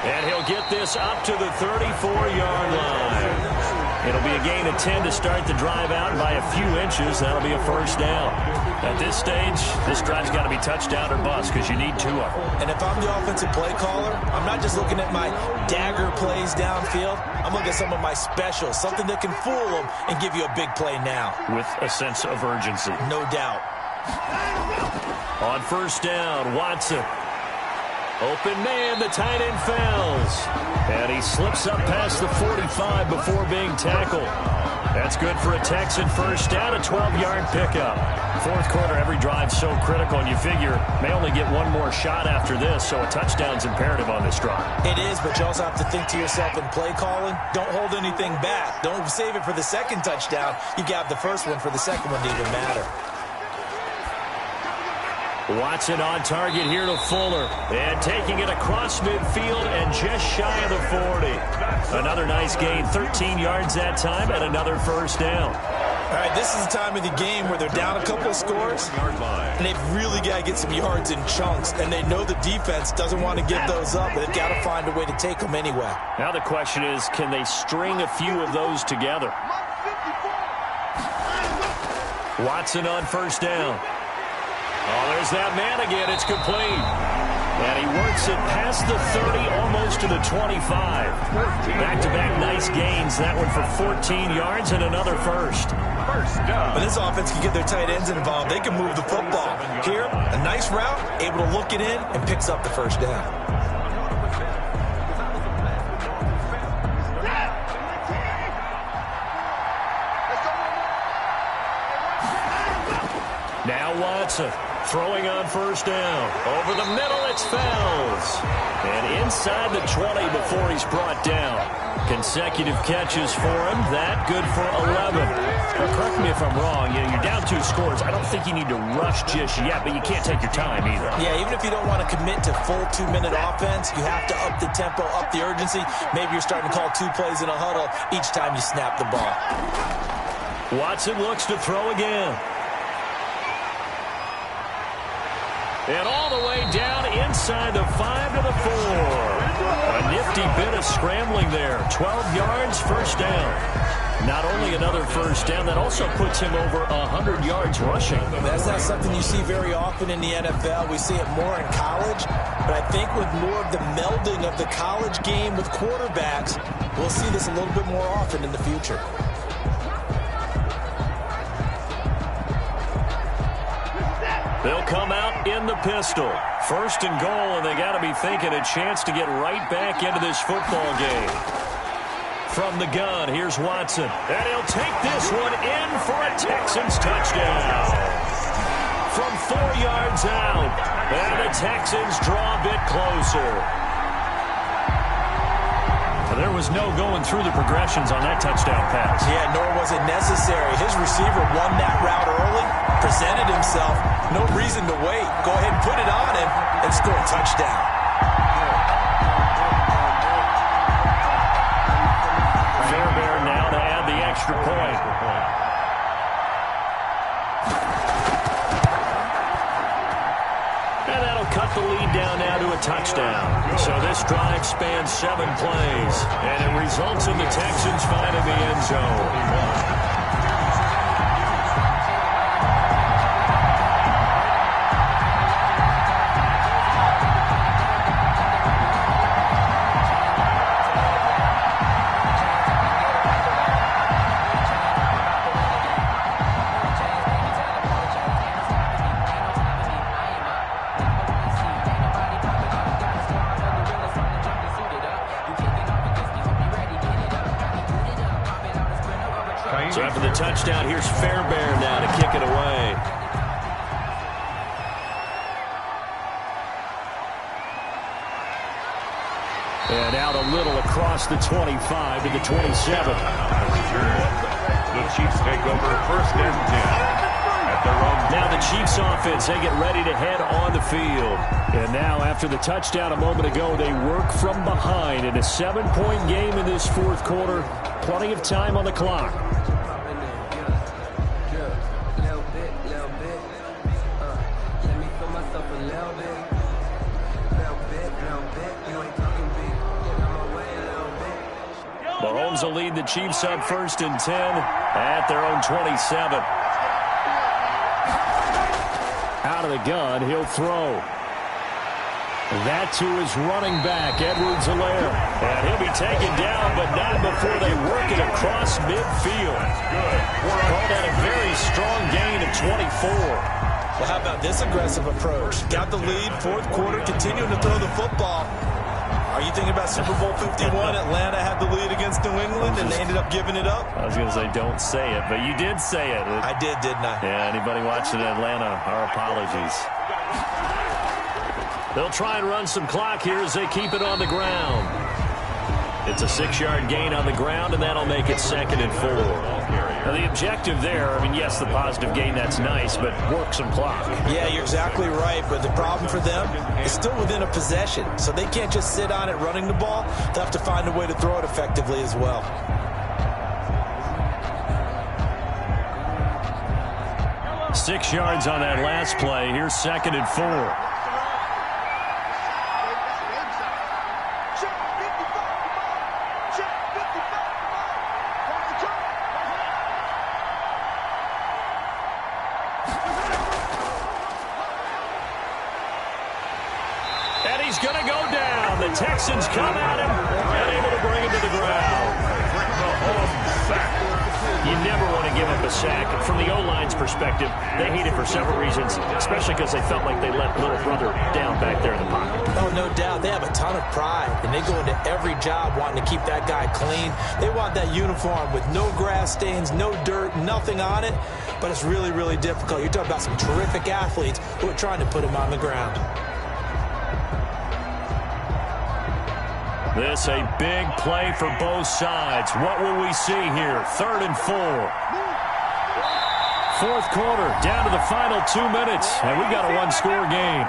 And he'll get this up to the 34-yard line. It'll be a gain of 10 to start the drive out by a few inches. That'll be a first down. At this stage, this drive's got to be touchdown or bust because you need 2 of them. And if I'm the offensive play caller, I'm not just looking at my dagger plays downfield. I'm looking at some of my specials, something that can fool them and give you a big play now. With a sense of urgency. No doubt. On first down, Watson. Open man, the tight end fails. And he slips up past the 45 before being tackled. That's good for a Texan first down, a 12-yard pickup. Fourth quarter, every drive's so critical, and you figure may only get one more shot after this, so a touchdown's imperative on this drive. It is, but you also have to think to yourself in play calling, don't hold anything back. Don't save it for the second touchdown. You got the first one for the second one to even matter. Watson on target here to Fuller. And taking it across midfield and just shy of the 40. Another nice gain, 13 yards that time, and another first down. All right, this is the time of the game where they're down a couple of scores, and they've really got to get some yards in chunks, and they know the defense doesn't want to give those up, but they've got to find a way to take them anyway. Now the question is, can they string a few of those together? Watson on first down. Oh, there's that man again. It's complete. And he works it past the 30, almost to the 25. Back-to-back nice gains. That one for 14 yards and another first. When this offense can get their tight ends involved, they can move the football. Here, a nice route, able to look it in, and picks up the first down. Now Watson. Throwing on first down. Over the middle, it's Fells. And inside the 20 before he's brought down. Consecutive catches for him. That good for 11. Now, correct me if I'm wrong. You're down 2 scores. I don't think you need to rush just yet, but you can't take your time either. Yeah, even if you don't want to commit to full 2-minute offense, you have to up the tempo, up the urgency. Maybe you're starting to call 2 plays in a huddle each time you snap the ball. Watson looks to throw again. And all the way down inside the 5 to the 4. A nifty bit of scrambling there. 12 yards, first down. Not only another first down, that also puts him over 100 yards rushing. That's not something you see very often in the NFL. We see it more in college. But I think with more of the melding of the college game with quarterbacks, we'll see this a little bit more often in the future. They'll come out in the pistol. First and goal, and they got to be thinking a chance to get right back into this football game. From the gun, here's Watson. And he'll take this one in for a Texans touchdown. From 4 yards out, and the Texans draw a bit closer. There was no going through the progressions on that touchdown pass. Yeah, nor was it necessary. His receiver won that route early, presented himself. No reason to wait. Go ahead and put it on him and score a touchdown. Fairbairn now to add the extra point. And that'll cut the lead down now to a touchdown. So this drive spans 7 plays, and it results in the Texans finding the end zone. So after the touchdown, here's Fairbairn now to kick it away. And out a little across the 25 to the 27. The Chiefs take over first and 10. At their own. Now the Chiefs offense, they get ready to head on the field. And now after the touchdown a moment ago, they work from behind in a 7-point game in this 4th quarter. Plenty of time on the clock. Mahomes will lead the Chiefs up first and 10 at their own 27. Out of the gun, he'll throw. That to his running back, Edwards-Helaire. And he'll be taken down, but not before they work it across midfield. Called that a very strong gain of 24. Well, how about this aggressive approach? Got the lead, 4th quarter, continuing to throw the football. Are you thinking about Super Bowl 51? Atlanta had the lead against New England, and they ended up giving it up? I was going to say, don't say it, but you did say it. I did, didn't I? Yeah, anybody watching Atlanta, our apologies. They'll try and run some clock here as they keep it on the ground. It's a 6-yard gain on the ground, and that'll make it 2nd and 4. Now, the objective there, I mean, yes, the positive gain, that's nice, but work some clock. Yeah, you're exactly right, but the problem for them is still within a possession, so they can't just sit on it running the ball. They'll have to find a way to throw it effectively as well. 6 yards on that last play. Here's 2nd and 4. And he's going to go down. The Texans come at him and able to bring him to the ground. You never want to give up a sack. From the O-line's perspective, they hate it for several reasons, especially because they felt like they let little brother down back there in the pocket. Oh, no doubt. They have a ton of pride, and they go into every job wanting to keep that guy clean. They want that uniform with no grass stains, no dirt, nothing on it, but it's really, really difficult. You're talking about some terrific athletes who are trying to put him on the ground. This a big play for both sides. What will we see here? 3rd and 4. 4th quarter, down to the final 2 minutes, and we've got a one-score game.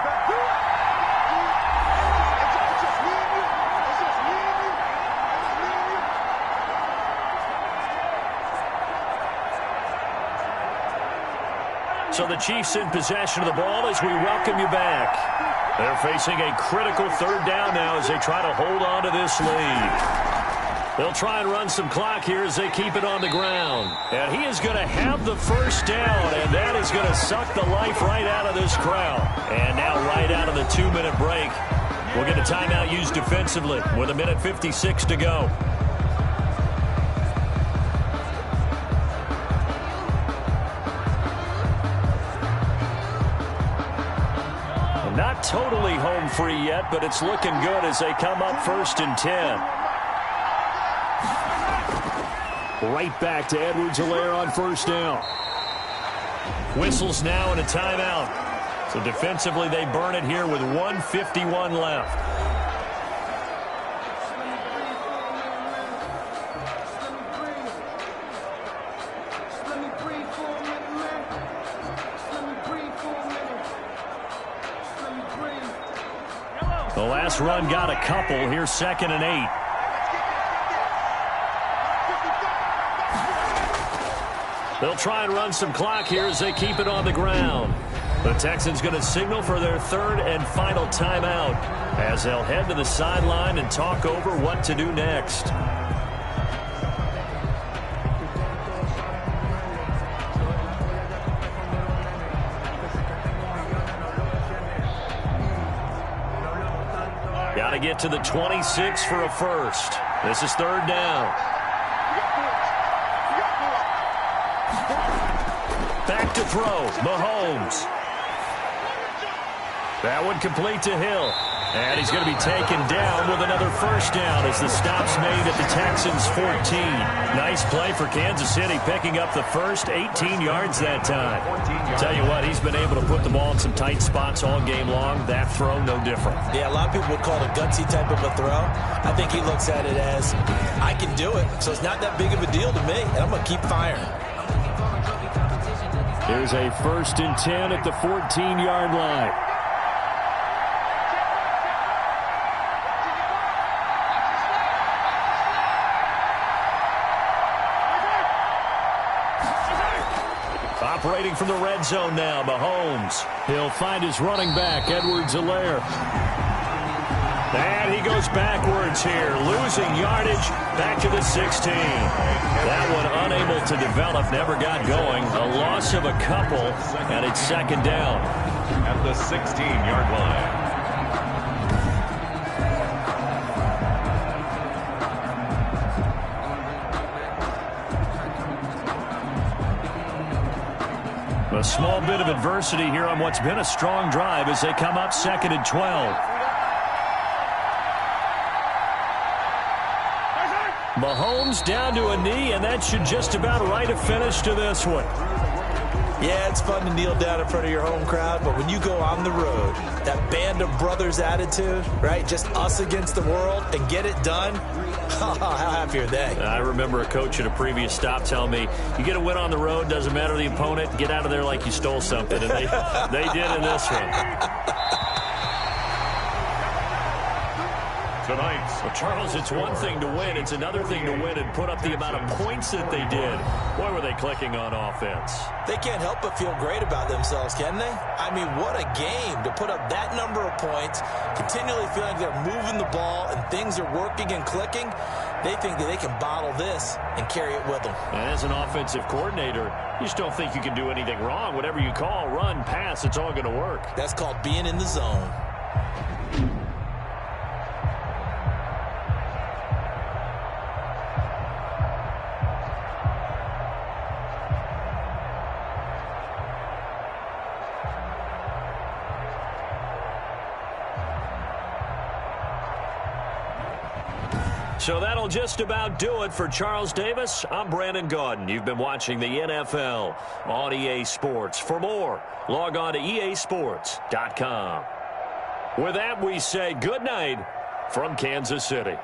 So the Chiefs in possession of the ball as we welcome you back. They're facing a critical 3rd down now as they try to hold on to this lead. They'll try and run some clock here as they keep it on the ground. And he is going to have the 1st down, and that is going to suck the life right out of this crowd. And now right out of the 2-minute break, we'll get a timeout used defensively with 1:56 to go. Not totally home free yet, but it's looking good as they come up 1st and 10. Right back to Edwards-Helaire on 1st down. Whistles now and a timeout. So defensively they burn it here with 1:51 left. The last run got a couple. Here's 2nd and 8. They'll try and run some clock here as they keep it on the ground. The Texans going to signal for their 3rd and final timeout as they'll head to the sideline and talk over what to do next. Got to get to the 26 for a 1st. This is 3rd down. Back to throw. Mahomes. That one complete to Hill. And he's going to be taken down with another 1st down as the stop's made at the Texans' 14. Nice play for Kansas City, picking up the 1st, 18 yards that time. Tell you what, he's been able to put the ball in some tight spots all game long. That throw, no different. Yeah, a lot of people would call it a gutsy type of a throw. I think he looks at it as, I can do it, so it's not that big of a deal to me, and I'm going to keep firing. Here's a 1st and 10 at the 14-yard line. Operating from the red zone now, Mahomes. He'll find his running back, Edwards-Helaire. And he goes backwards here, losing yardage back to the 16. That one unable to develop, never got going. A loss of a couple, and it's 2nd down. At the 16-yard line. A small bit of adversity here on what's been a strong drive as they come up 2nd and 12. Mahomes down to a knee, and that should just about write a finish to this one. Yeah, it's fun to kneel down in front of your home crowd, but when you go on the road, that band of brothers attitude, right, just us against the world, and get it done, how happy are they? I remember a coach at a previous stop telling me, you get a win on the road, doesn't matter the opponent, get out of there like you stole something, and they did in this one. Tonight's Well, Charles, it's one thing to win. It's another thing to win and put up the amount of points that they did. Boy, were they clicking on offense. They can't help but feel great about themselves, can they? I mean, what a game to put up that number of points, continually feeling they're moving the ball and things are working and clicking. They think that they can bottle this and carry it with them. And as an offensive coordinator, you just don't think you can do anything wrong. Whatever you call, run, pass, it's all going to work. That's called being in the zone. So that'll just about do it for Charles Davis. I'm Brandon Gaudin. You've been watching the NFL on EA Sports. For more, log on to easports.com. With that, we say good night from Kansas City.